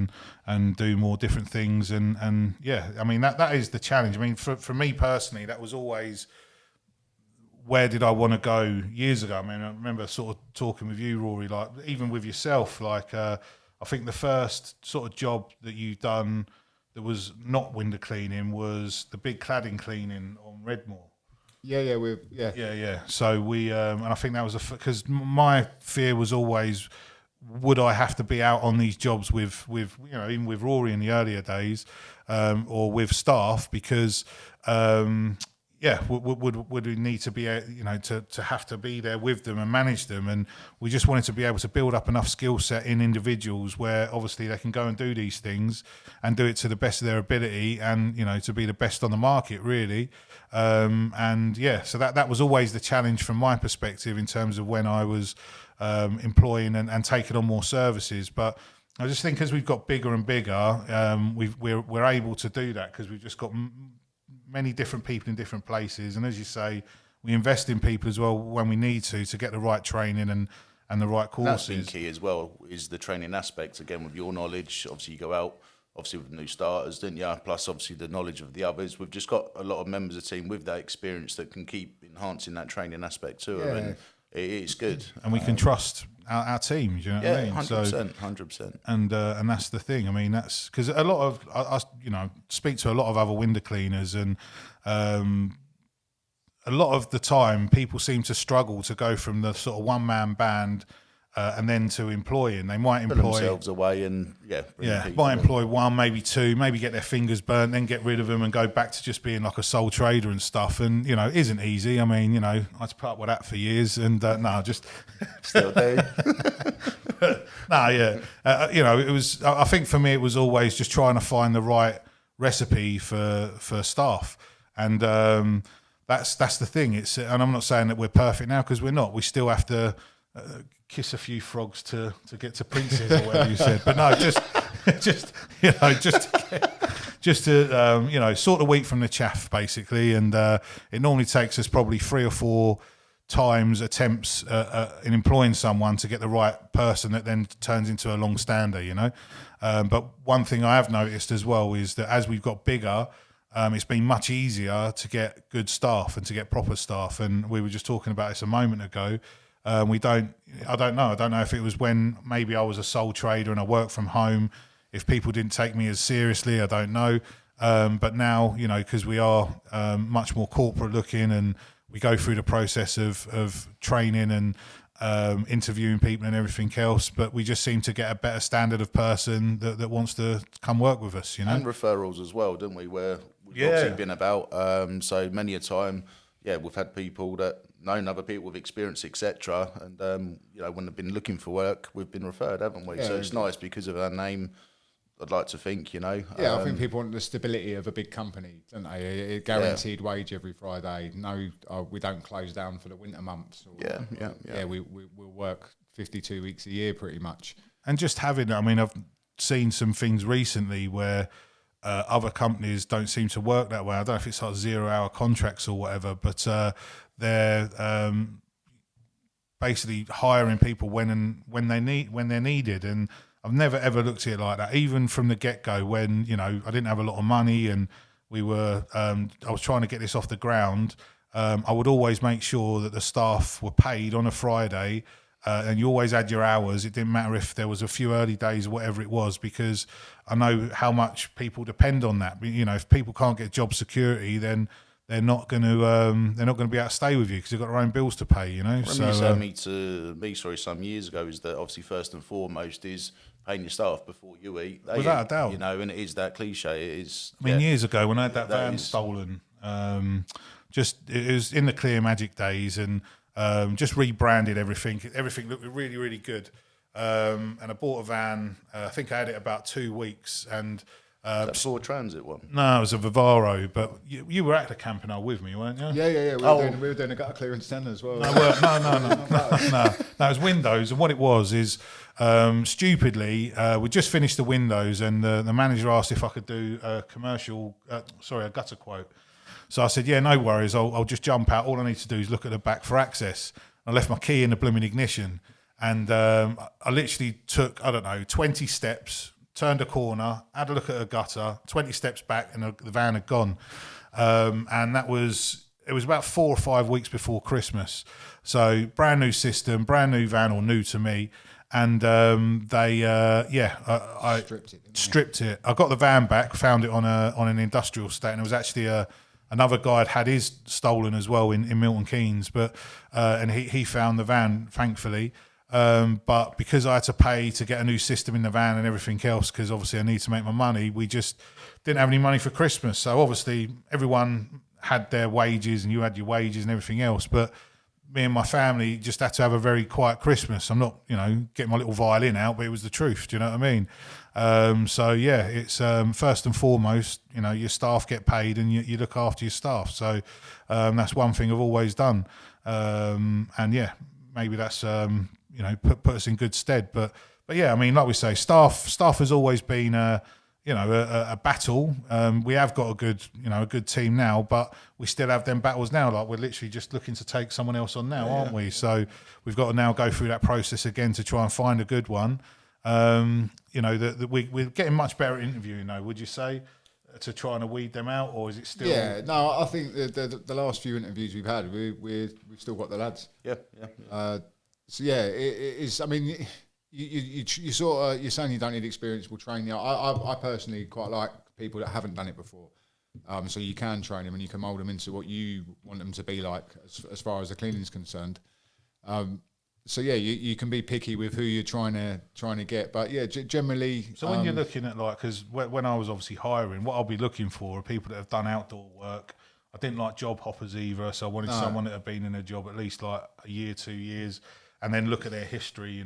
and do more different things, and I mean that is the challenge. I mean, for me personally, that was always, where did I want to go years ago? I mean, I remember sort of talking with you, Rory, like even with yourself, like I think the first sort of job that you've done that was not window cleaning was the big cladding cleaning on Redmore.
Yeah.
So we, and I think that was because my fear was always, would I have to be out on these jobs with even with Rory in the earlier days, or with staff, because would we need to be to have to be there with them and manage them, and we just wanted to be able to build up enough skill set in individuals where obviously they can go and do these things and do it to the best of their ability, and to be the best on the market, really. So that was always the challenge from my perspective in terms of when I was employing and taking on more services. But I just think as we've got bigger and bigger, we're able to do that because we've just got many different people in different places, and as you say, we invest in people as well when we need to get the right training and the right courses.
And that's been key as well, is the training aspect. Again, with your knowledge, obviously you go out, obviously with new starters, didn't you? Plus obviously the knowledge of the others. We've just got a lot of members of the team with that experience that can keep enhancing that training aspect too. Yeah. And it's good.
And we can trust our teams, you know what I mean?
100%.
And that's the thing. I mean, that's because a lot of, I speak to a lot of other window cleaners, and a lot of the time people seem to struggle to go from the sort of one-man band and then to employing. They might employ
themselves away and
might employ one, maybe two, maybe get their fingers burnt, then get rid of them and go back to just being like a sole trader and stuff. And it isn't easy. I mean, I had to put up with that for years, and just
still do.
It was. I think for me, it was always just trying to find the right recipe for staff, and that's the thing. And I'm not saying that we're perfect now, because we're not. We still have to kiss a few frogs to get to princes, or whatever you said. But no, just to sort the wheat from the chaff, basically. And it normally takes us probably 3 or 4 times attempts in employing someone to get the right person that then turns into a long stander. But one thing I have noticed as well is that as we've got bigger, it's been much easier to get good staff and to get proper staff. And we were just talking about this a moment ago. I don't know if it was when maybe I was a sole trader and I worked from home, if people didn't take me as seriously, I don't know. But now, because we are much more corporate looking, and we go through the process of training and interviewing people and everything else, but we just seem to get a better standard of person that wants to come work with us,
And referrals as well, didn't we? Where we've obviously been about so many a time, we've had people that known other people with experience, etc. And when they've been looking for work, we've been referred, haven't we? So it's nice because of our name. I'd like to think,
I think people want the stability of a big company, don't they? A guaranteed wage every Friday. No, we don't close down for the winter months. We'll work 52 weeks a year pretty much.
And just having, I've seen some things recently where other companies don't seem to work that way. I don't know if it's like 0-hour contracts or whatever, but they're basically hiring people when they're needed. And I've never ever looked at it like that, even from the get-go, when I didn't have a lot of money and we were I was trying to get this off the ground. I would always make sure that the staff were paid on a Friday, and you always had your hours. It didn't matter if there was a few early days or whatever it was, because I know how much people depend on that. If people can't get job security, then they're not going to be able to stay with you because they've got their own bills to pay. You know.
Remember you saying some years ago is that obviously first and foremost is paying your staff before you eat.
Without a doubt,
you know, and it is that cliche. It is.
I mean, years ago when I had that van stolen, it was in the Clear Magic days, and just rebranded everything. Everything looked really, really good. And I bought a van. I think I had it about 2 weeks, and
that Ford Transit one.
no, it was a Vivaro. But you were at the Campanile with me, weren't you?
Yeah. We were doing a gutter clearance then as well.
No, no. It was windows, and what it was is stupidly we just finished the windows, and the manager asked if I could do a gutter quote. So I said, yeah, no worries. I'll just jump out. All I need to do is look at the back for access. I left my key in the blooming ignition, and I literally took 20 steps, turned a corner, had a look at a gutter, 20 steps back, and the van had gone. And it was about 4 or 5 weeks before Christmas. So brand new system, brand new van, or new to me. And I stripped it. I got the van back, found it on an industrial estate, and it was actually another guy had his stolen as well in Milton Keynes, but and he found the van, thankfully. But because I had to pay to get a new system in the van and everything else, because obviously I need to make my money, we just didn't have any money for Christmas. So obviously everyone had their wages and you had your wages and everything else, but me and my family just had to have a very quiet Christmas. I'm not, getting my little violin out, but it was the truth. Do you know what I mean? So yeah, it's first and foremost, your staff get paid and you look after your staff. So that's one thing I've always done. And yeah, maybe that's put us in good stead. But yeah, I mean, like we say, staff has always been a battle. We have got a good team now, but we still have them battles now. Like we're literally just looking to take someone else on now, aren't we? So we've got to now go through that process again to try and find a good one. We're getting much better at interviewing, though. Would you say, to try and weed them out, or is it still?
Yeah, no. I think the last few interviews we've had, we've still got the lads.
Yeah.
So yeah, it is. I mean, you sort of, you're saying you don't need experience, we'll train you. I personally quite like people that haven't done it before. So you can train them and you can mould them into what you want them to be like as far as the cleaning is concerned. So yeah, you can be picky with who you're trying to get, but yeah, generally.
So when you're looking at because when I was obviously hiring, what I'll be looking for are people that have done outdoor work. I didn't like job hoppers either, so I wanted someone that had been in a job at least like a year, 2 years, and then look at their history.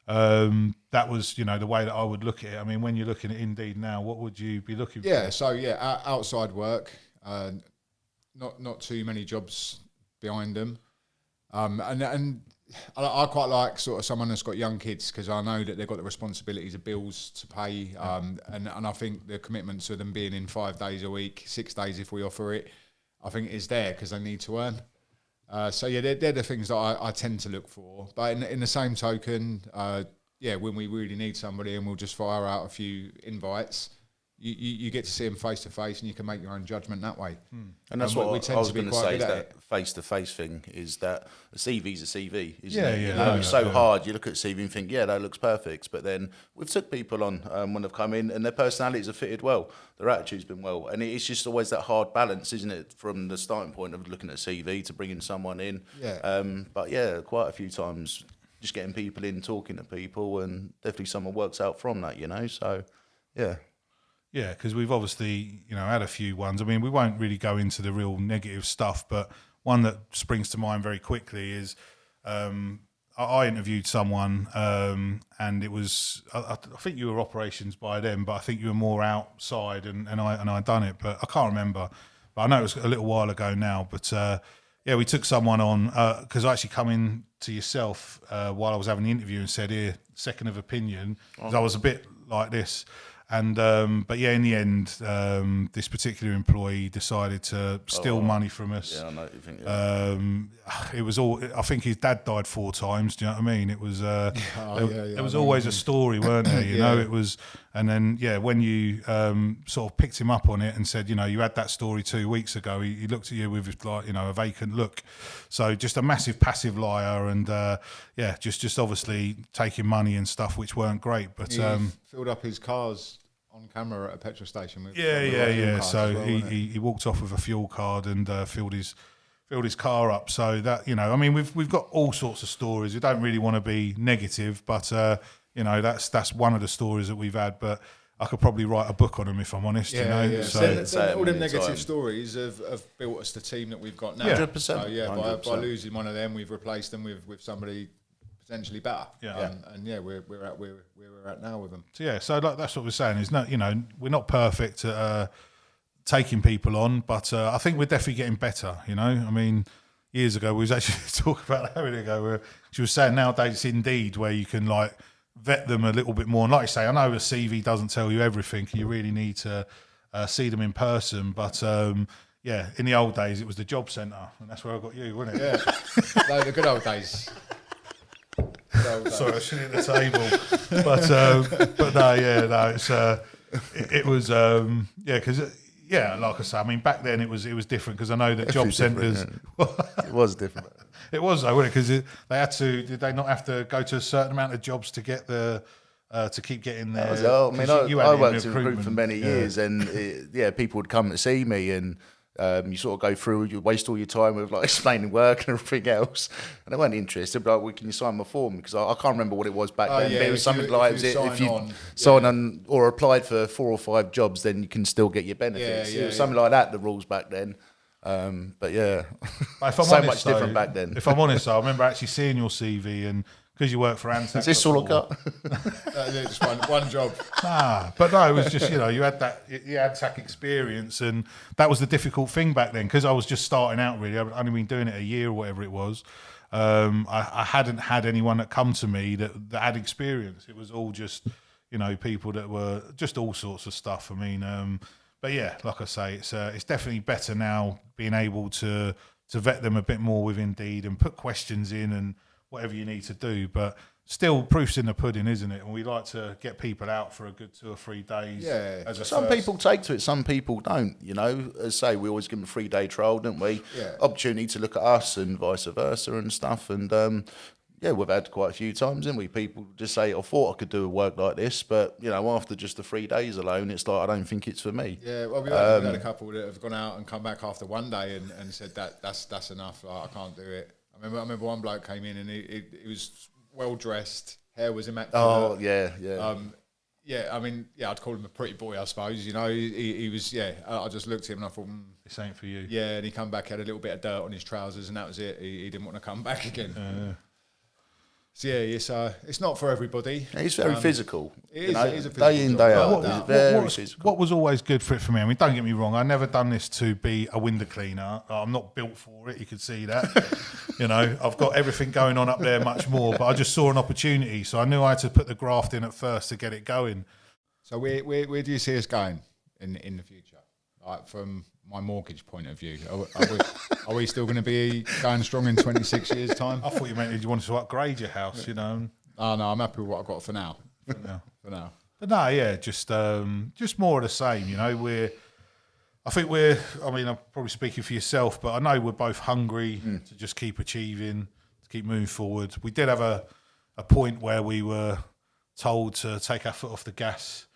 That was the way that I would look at it. I mean, when you're looking at Indeed now, what would you be looking for?
Yeah, so yeah, outside work, not too many jobs behind them, and I quite like sort of someone that's got young kids, because I know that they've got the responsibilities of bills to pay, and I think the commitment to them being in 5 days a week, 6 days if we offer it, I think is there because they need to earn. So yeah, they're the things that I tend to look for. But in the same token, when we really need somebody and we'll just fire out a few invites, you get to see them face to face and you can make your own judgment that way.
And that's what we tend I was going to say, is that face to face thing is that a CV's a CV, isn't it? It's so hard. You look at a CV and think, yeah, that looks perfect. But then we've took people on when they've come in and their personalities have fitted well. Their attitude's been well. And it's just always that hard balance, isn't it? From the starting point of looking at a CV to bringing someone in. Yeah. But yeah, quite a few times just getting people in, talking to people, and definitely someone works out from that, So, yeah.
Yeah, because we've obviously, had a few ones. I mean, we won't really go into the real negative stuff, but one that springs to mind very quickly is I interviewed someone, and it was I think you were operations by then, but I think you were more outside, and I done it, but I can't remember. But I know it was a little while ago now. But we took someone on because I actually come in to yourself while I was having the interview and said, "Here, second of opinion," because I was a bit like this. And but yeah, in the end, this particular employee decided to steal money from us.
Yeah, I know what you think. Yeah.
It was all. I think his dad died 4 times. Do you know what I mean? It was. There was always a story, weren't there? You know, it was. And then when you sort of picked him up on it and said, you had that story 2 weeks ago, he looked at you with like a vacant look. So just a massive passive liar, and just obviously taking money and stuff which weren't great. But
he filled up his cars
on camera at a petrol station. With
Yeah. So
as well,
he walked off with a fuel card and filled his car up. So that, you know, I mean, we've got all sorts of stories. We don't really want to be negative, but you know, that's one of the stories that we've had. But I could probably write a book on them if I'm honest. You know,
yeah.
so
So all the negative stories have built us the team that we've got now.
100%.
So yeah,
100%.
by losing one of them, we've replaced them with somebody potentially better.
Yeah.
And yeah, we're at where we're at now with them.
So yeah, so like, that's what we're saying. Is not, you know, we're not perfect at taking people on, but I think we're definitely getting better. You know, I mean, years ago we was actually talking about that a minute ago, where she was saying nowadays it's Indeed where you can like vet them a little bit more. And like you say, I know a CV doesn't tell you everything. You really need to see them in person. But yeah, in the old days it was the job centre, and that's where I got you, wasn't it?
Yeah, no, the good old days.
Sorry, I should hit the table. But no, it's it was yeah, because yeah, like I say, I mean back then it was different, because I know that job centres.
It was different.
It was though, wasn't it? Because they had to. Did they not have to go to a certain amount of jobs to get the to keep getting there?
I mean, I worked in recruitment for many
yeah.
years, and people would come to see me, and you sort of go through, you waste all your time with like explaining work and everything else, and they weren't interested. But like, well, can you sign my form? Because I can't remember what it was back then.
Yeah,
but it was something like if you
sign
on or applied for 4 or 5 jobs, then you can still get your benefits. It was something like that. The rules back then. But yeah,
If I'm
so
honest,
much different back then.
If I'm honest, though, I remember actually seeing your CV, and because you work for Antac.
Is this all I got?
Just one job.
But no, it was just, you know, you had that Antac experience, and that was the difficult thing back then, because I was just starting out really. I'd only been doing it a year or whatever it was. I hadn't had anyone that come to me that had experience. It was all just, you know, people that were just all sorts of stuff. I mean, but yeah, like I say, it's definitely better now being able to vet them a bit more with Indeed and put questions in and whatever you need to do. But still, proof's in the pudding, isn't it? And we like to get people out for a good 2 or 3 days.
Yeah.
Some people take to it, some people don't. You know, as I say, we always give them a 3-day trial, don't we?
Yeah.
Opportunity to look at us and vice versa and stuff. And yeah, we've had quite a few times, haven't we? People just say, I thought I could do a work like this, but you know, after just the 3 days alone, it's like, I don't think it's for me.
Yeah, well, we've had a couple that have gone out and come back after one day and said that's enough. Like, I can't do it. I remember one bloke came in and he was well dressed, hair was immaculate.
Oh yeah.
Yeah, I mean, yeah, I'd call him a pretty boy, I suppose. You know, he was. Yeah, I just looked at him and I thought,
This ain't for you.
Yeah, and he come back, had a little bit of dirt on his trousers, and that was it. He didn't want to come back again. So yeah, it's not for everybody.
It's very physical.
It is a physical
day in, day out.
job.
It's very physical.
What was always good for it for me, I mean, don't get me wrong, I never done this to be a window cleaner. I'm not built for it, you can see that. You know, I've got everything going on up there much more, but I just saw an opportunity, so I knew I had to put the graft in at first to get it going.
So where do you see us going in the future? Like, from my mortgage point of view, are we still going to be going strong in 26 years' time?
I thought you meant you wanted to upgrade your house, you know.
Oh no, I'm happy with what I've got for now. For now.
But no, yeah, just more of the same, you know. I mean, I'm probably speaking for yourself, but I know we're both hungry to just keep achieving, to keep moving forward. We did have a point where we were told to take our foot off the gas.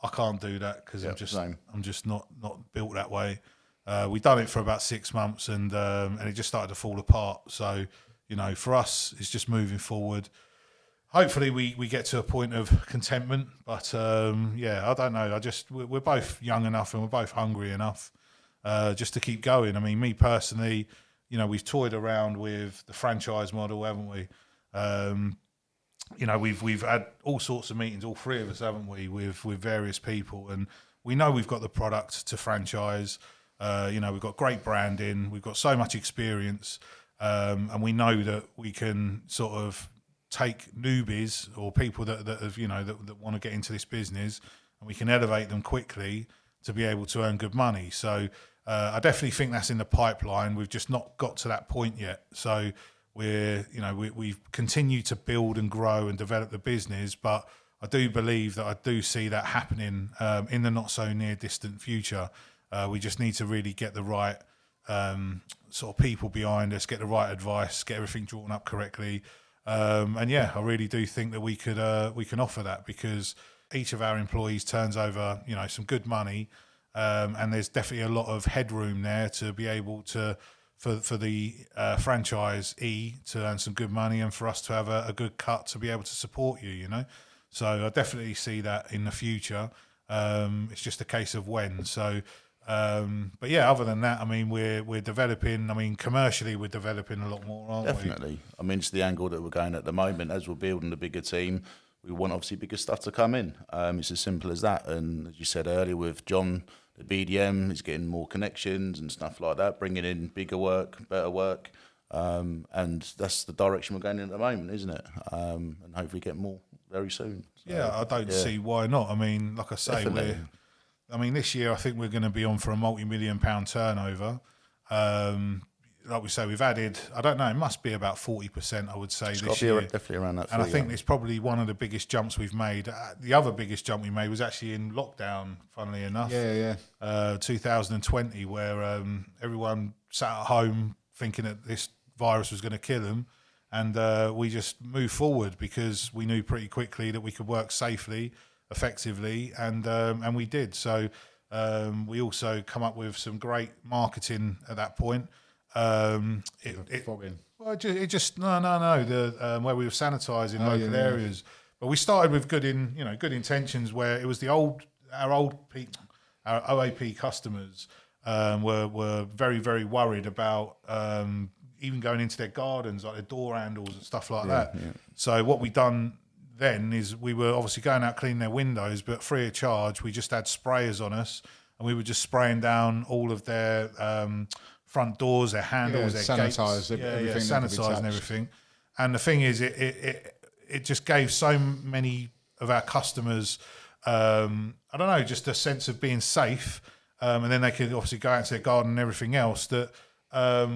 I can't do that because I'm just not built that way. We've done it for about 6 months and it just started to fall apart. So, you know, for us, it's just moving forward. Hopefully we get to a point of contentment, but yeah, I don't know. We're both young enough and we're both hungry enough just to keep going. I mean, me personally, you know, we've toyed around with the franchise model, haven't we? You know, we've had all sorts of meetings, all 3 of us, haven't we, with various people, and we know we've got the product to franchise. You know, we've got great branding, we've got so much experience, and we know that we can sort of take newbies or people that have, you know, that want to get into this business, and we can elevate them quickly to be able to earn good money. So I definitely think that's in the pipeline. We've just not got to that point yet. So we've continued to build and grow and develop the business, but I do believe that I do see that happening in the not so near distant future. We just need to really get the right sort of people behind us, get the right advice, get everything drawn up correctly. And yeah, I really do think that we can offer that, because each of our employees turns over, some good money, and there's definitely a lot of headroom there to be able to, for the franchisee to earn some good money, and for us to have a good cut to be able to support you. So I definitely see that in the future. It's just a case of when. So. But yeah, other than that, I mean, we're developing. I mean, commercially, we're developing a lot more, aren't we?
Definitely. I mean, it's the angle that we're going at the moment. As we're building a bigger team, we want obviously bigger stuff to come in. It's as simple as that. And as you said earlier, with John, the BDM is getting more connections and stuff like that, bringing in bigger work, better work, and that's the direction we're going in at the moment, isn't it? And hopefully get more very soon. So,
Yeah, I don't see why not. I mean, like I say, this year I think we're going to be on for a multi-million-pound turnover. Like we say, we've added, I don't know, it must be about 40%, I would say, this year.
Definitely around that.
And I think it's probably one of the biggest jumps we've made. The other biggest jump we made was actually in lockdown, funnily enough. 2020, where everyone sat at home thinking that this virus was going to kill them. And we just moved forward because we knew pretty quickly that we could work safely, effectively, and we did. So we also come up with some great marketing at that point. The where we were sanitising local areas, but we started with good intentions, where it was our OAP customers were very, very worried about even going into their gardens, like their door handles and stuff like that. Yeah. So what we done then is we were obviously going out cleaning their windows, but free of charge. We just had sprayers on us, and we were just spraying down all of their front doors, their handles, their gates, sanitising everything. And the thing is, it just gave so many of our customers, just a sense of being safe, and then they could obviously go out to their garden and everything else, that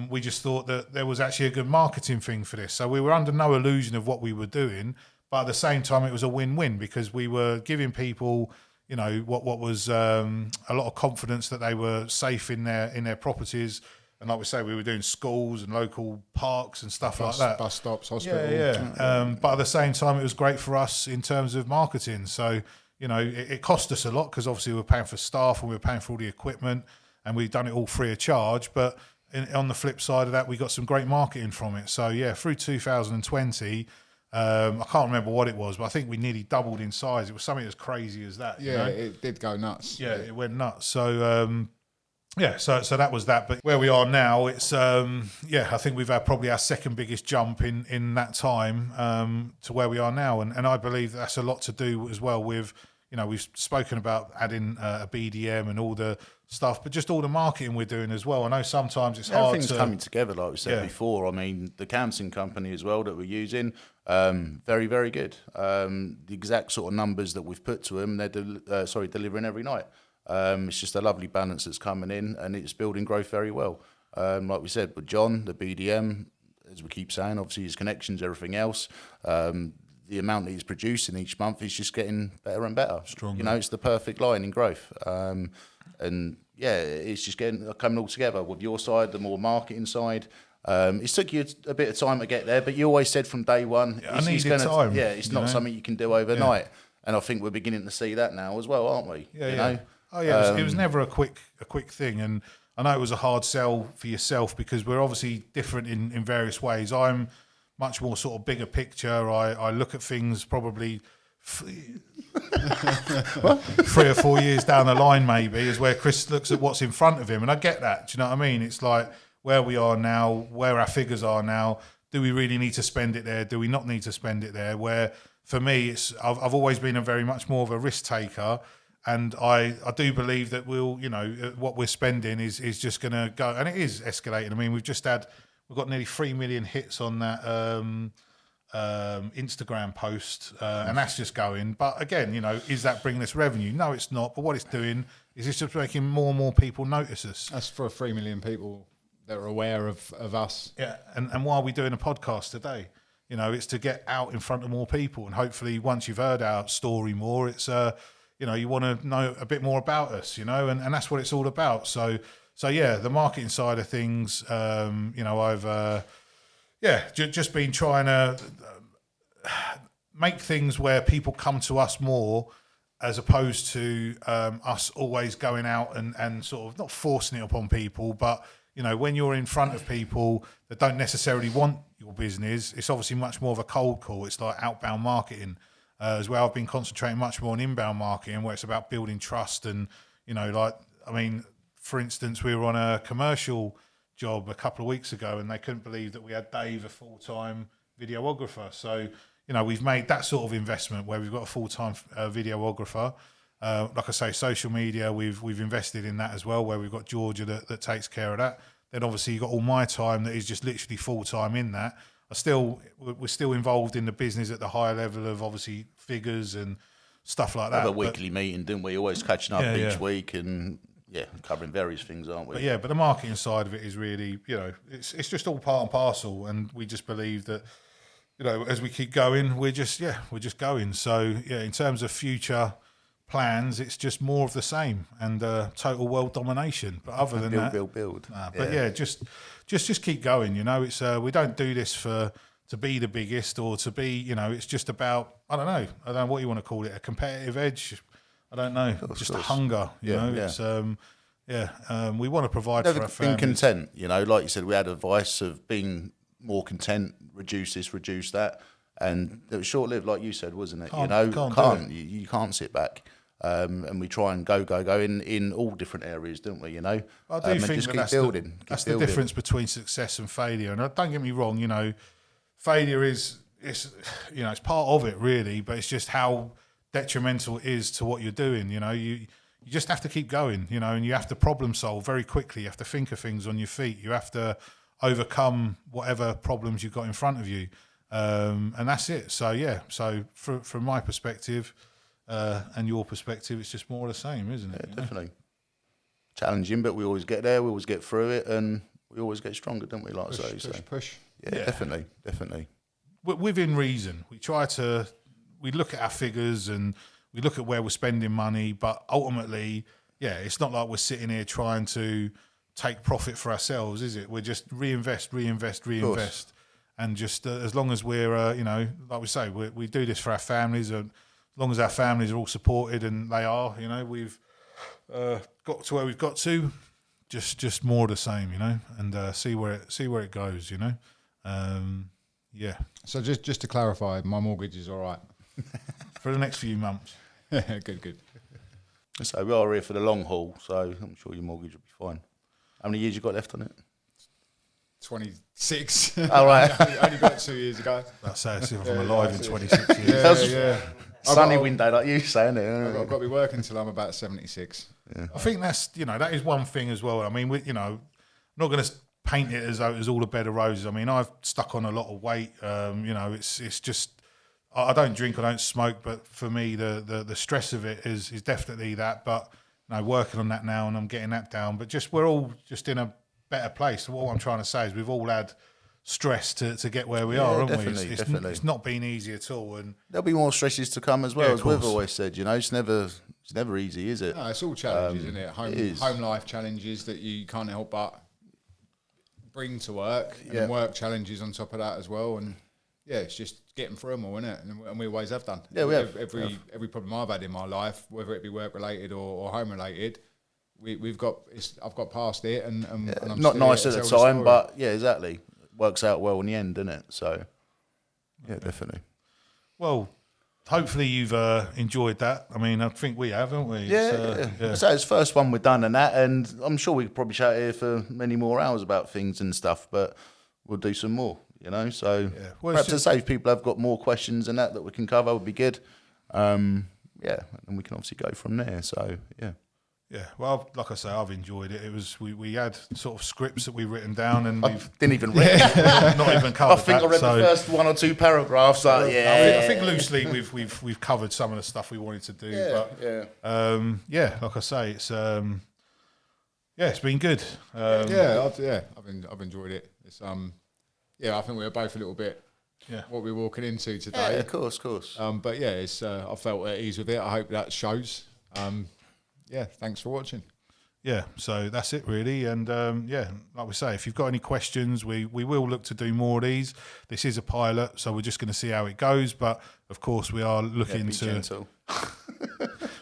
we just thought that there was actually a good marketing thing for this. So we were under no illusion of what we were doing, but at the same time, it was a win-win, because we were giving people, what was a lot of confidence that they were safe in their properties. And like we say, we were doing schools and local parks and stuff like that.
Bus stops, hospital.
But at the same time, it was great for us in terms of marketing. So, it cost us a lot, because obviously we were paying for staff and we were paying for all the equipment, and we've done it all free of charge. But on the flip side of that, we got some great marketing from it. So, through 2020, I can't remember what it was, but I think we nearly doubled in size. It was something as crazy as that.
Yeah, it did go nuts.
Yeah, it went nuts. So, so that was that. But where we are now, it's I think we've had probably our second biggest jump in that time to where we are now, and I believe that's a lot to do as well with, we've spoken about adding a BDM and all the stuff, but just all the marketing we're doing as well. I know sometimes it's hard.
Everything's coming together, like we said before. I mean, the canvassing company as well that we're using, very, very good. The exact sort of numbers that we've put to them, they're delivering every night. It's just a lovely balance that's coming in, and it's building growth very well. Like we said, with John, the BDM, as we keep saying, obviously his connections, everything else, the amount that he's producing each month is just getting better and better. Stronger. It's the perfect line in growth. It's just coming all together with your side, the more marketing side. It took you a bit of time to get there, but you always said from day one,
time.
Yeah, it's not something you can do overnight. Yeah. And I think we're beginning to see that now as well, aren't we?
Yeah. Oh yeah, it was never a quick thing, and I know it was a hard sell for yourself, because we're obviously different in various ways. I'm much more sort of bigger picture. I look at things probably 3 or 4 years down the line, maybe, is where Chris looks at what's in front of him, and I get that. Do you know what I mean? It's like where we are now, where our figures are now. Do we really need to spend it there? Do we not need to spend it there? Where for me, I've always been a very much more of a risk taker. And I do believe that what we're spending is just going to go, and it is escalating. I mean, we've got nearly 3 million hits on that Instagram post, and that's just going. But again, is that bringing us revenue? No, it's not. But what it's doing is it's just making more and more people notice us.
That's for 3 million people that are aware of us.
Yeah, and why are we doing a podcast today? It's to get out in front of more people, and hopefully once you've heard our story more, it's you want to know a bit more about us, and that's what it's all about. So the marketing side of things, I've just been trying to make things where people come to us more as opposed to us always going out and sort of not forcing it upon people, but when you're in front of people that don't necessarily want your business, it's obviously much more of a cold call. It's like outbound marketing as well. I've been concentrating much more on inbound marketing, where it's about building trust and for instance, we were on a commercial job a couple of weeks ago, and they couldn't believe that we had Dave, a full-time videographer. So we've made that sort of investment where we've got a full-time videographer. Like I say, social media, we've invested in that as well, where we've got Georgia that takes care of that. Then obviously you've got all my time that is just literally full-time in that. We're still involved in the business at the higher level of obviously figures and stuff like that.
Have a weekly meeting, didn't we? Always catching up each week and covering various things, aren't we?
But the marketing side of it is really, it's just all part and parcel, and we just believe that, as we keep going, we're just going. So in terms of future plans, it's just more of the same and total world domination. But other than
build.
Just keep going. It's we don't do this to be the biggest or to be. It's just about I don't know what you want to call it, a competitive edge. I don't know, just a hunger. It's we want to provide for our families.
Being content. Like you said, we had advice of being more content, reduce this, reduce that, and it was short lived, like you said, wasn't it? You can't sit back. And we try and go in all different areas, don't we? I
do think
just keep building.
That's the difference between success and failure. And don't get me wrong, failure is it's part of it really, but it's just how detrimental it is to what you're doing. You just have to keep going, and you have to problem solve very quickly. You have to think of things on your feet. You have to overcome whatever problems you've got in front of you, and that's it. So from my perspective. And your perspective, it's just more of the same, isn't it?
Yeah, definitely. Challenging, but we always get there, we always get through it, and we always get stronger, don't we?
Push.
Yeah, definitely.
Within reason. We look at our figures and we look at where we're spending money, but ultimately, it's not like we're sitting here trying to take profit for ourselves, is it? We're just reinvest. And just as long as we're, like we say, we do this for our families, and as long as our families are all supported, and they are, we've got to where we've got to, just more of the same, and see where it goes,
So just to clarify, my mortgage is all right
for the next few months.
Good.
So we are here for the long haul, so I'm sure your mortgage will be fine. How many years you got left on it?
26.
All right.
only got 2 years ago.
That's as if I'm alive in 26 years.
Yeah.
Sunny window, like you saying it.
I've got to be working until I'm about 76.
Yeah.
I think that's that is one thing as well. I mean, I'm not going to paint it as though it was all a bed of roses. I mean, I've stuck on a lot of weight. It's just I don't drink, I don't smoke, but for me the stress of it is definitely that. But working on that now, and I'm getting that down. But we're all just in a better place. What I'm trying to say is we've all had stress to get where we are, haven't we? It's not been easy at all, and
there'll be more stresses to come as well, as we've always said. It's never easy, is it?
No, it's all challenges, isn't it? Home life challenges that you can't help but bring to work, and then work challenges on top of that as well. And it's just getting through them all, isn't it? And we always have done.
Yeah, we have.
Every problem I've had in my life, whether it be work related or home related, I've got past it, and I'm
not nice at the time, but exactly. Works out well in the end, doesn't it? So, definitely.
Well, hopefully you've enjoyed that. I mean, I think we have, haven't we?
Yeah. So it's the first one we've done and I'm sure we could probably chat here for many more hours about things and stuff, but we'll do some more, So perhaps to say if people have got more questions and that we can cover would be good. And we can obviously go from there. So,
Yeah, well, like I say, I've enjoyed it. It was we had sort of scripts that we've written down, and we
didn't even read.
Not even covered.
I think I read the first 1 or 2 paragraphs.
I think loosely we've covered some of the stuff we wanted to do. Like I say, it's it's been good.
I've enjoyed it. It's I think we were both a little bit what we're walking into today.
Yeah, of course.
But it's I felt at ease with it. I hope that shows. Thanks for watching.
So that's it really, and like we say, if you've got any questions, we will look to do more of these. This is a pilot, so we're just going to see how it goes, but of course we are looking to
gentle.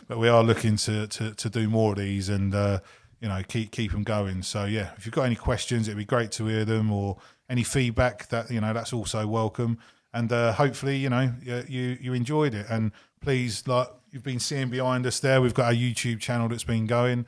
but we are looking to do more of these and keep them going. So yeah, if you've got any questions, it'd be great to hear them, or any feedback that that's also welcome. And hopefully you enjoyed it. And please, like you've been seeing behind us there, we've got our YouTube channel that's been going.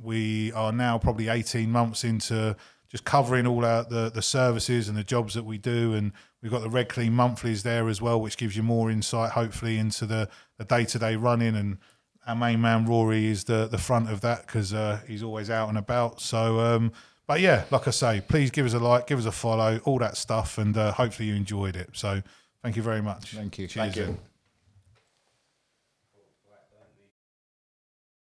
We are now probably 18 months into just covering all the services and the jobs that we do, and we've got the RedClean monthlies there as well, which gives you more insight hopefully into the day-to-day running. And our main man Rory is the front of that, because he's always out and about. So but yeah, like I say, please give us a like, give us a follow, all that stuff, and hopefully you enjoyed it. So thank you very much.
Thank you.
Cheers.
Thank you.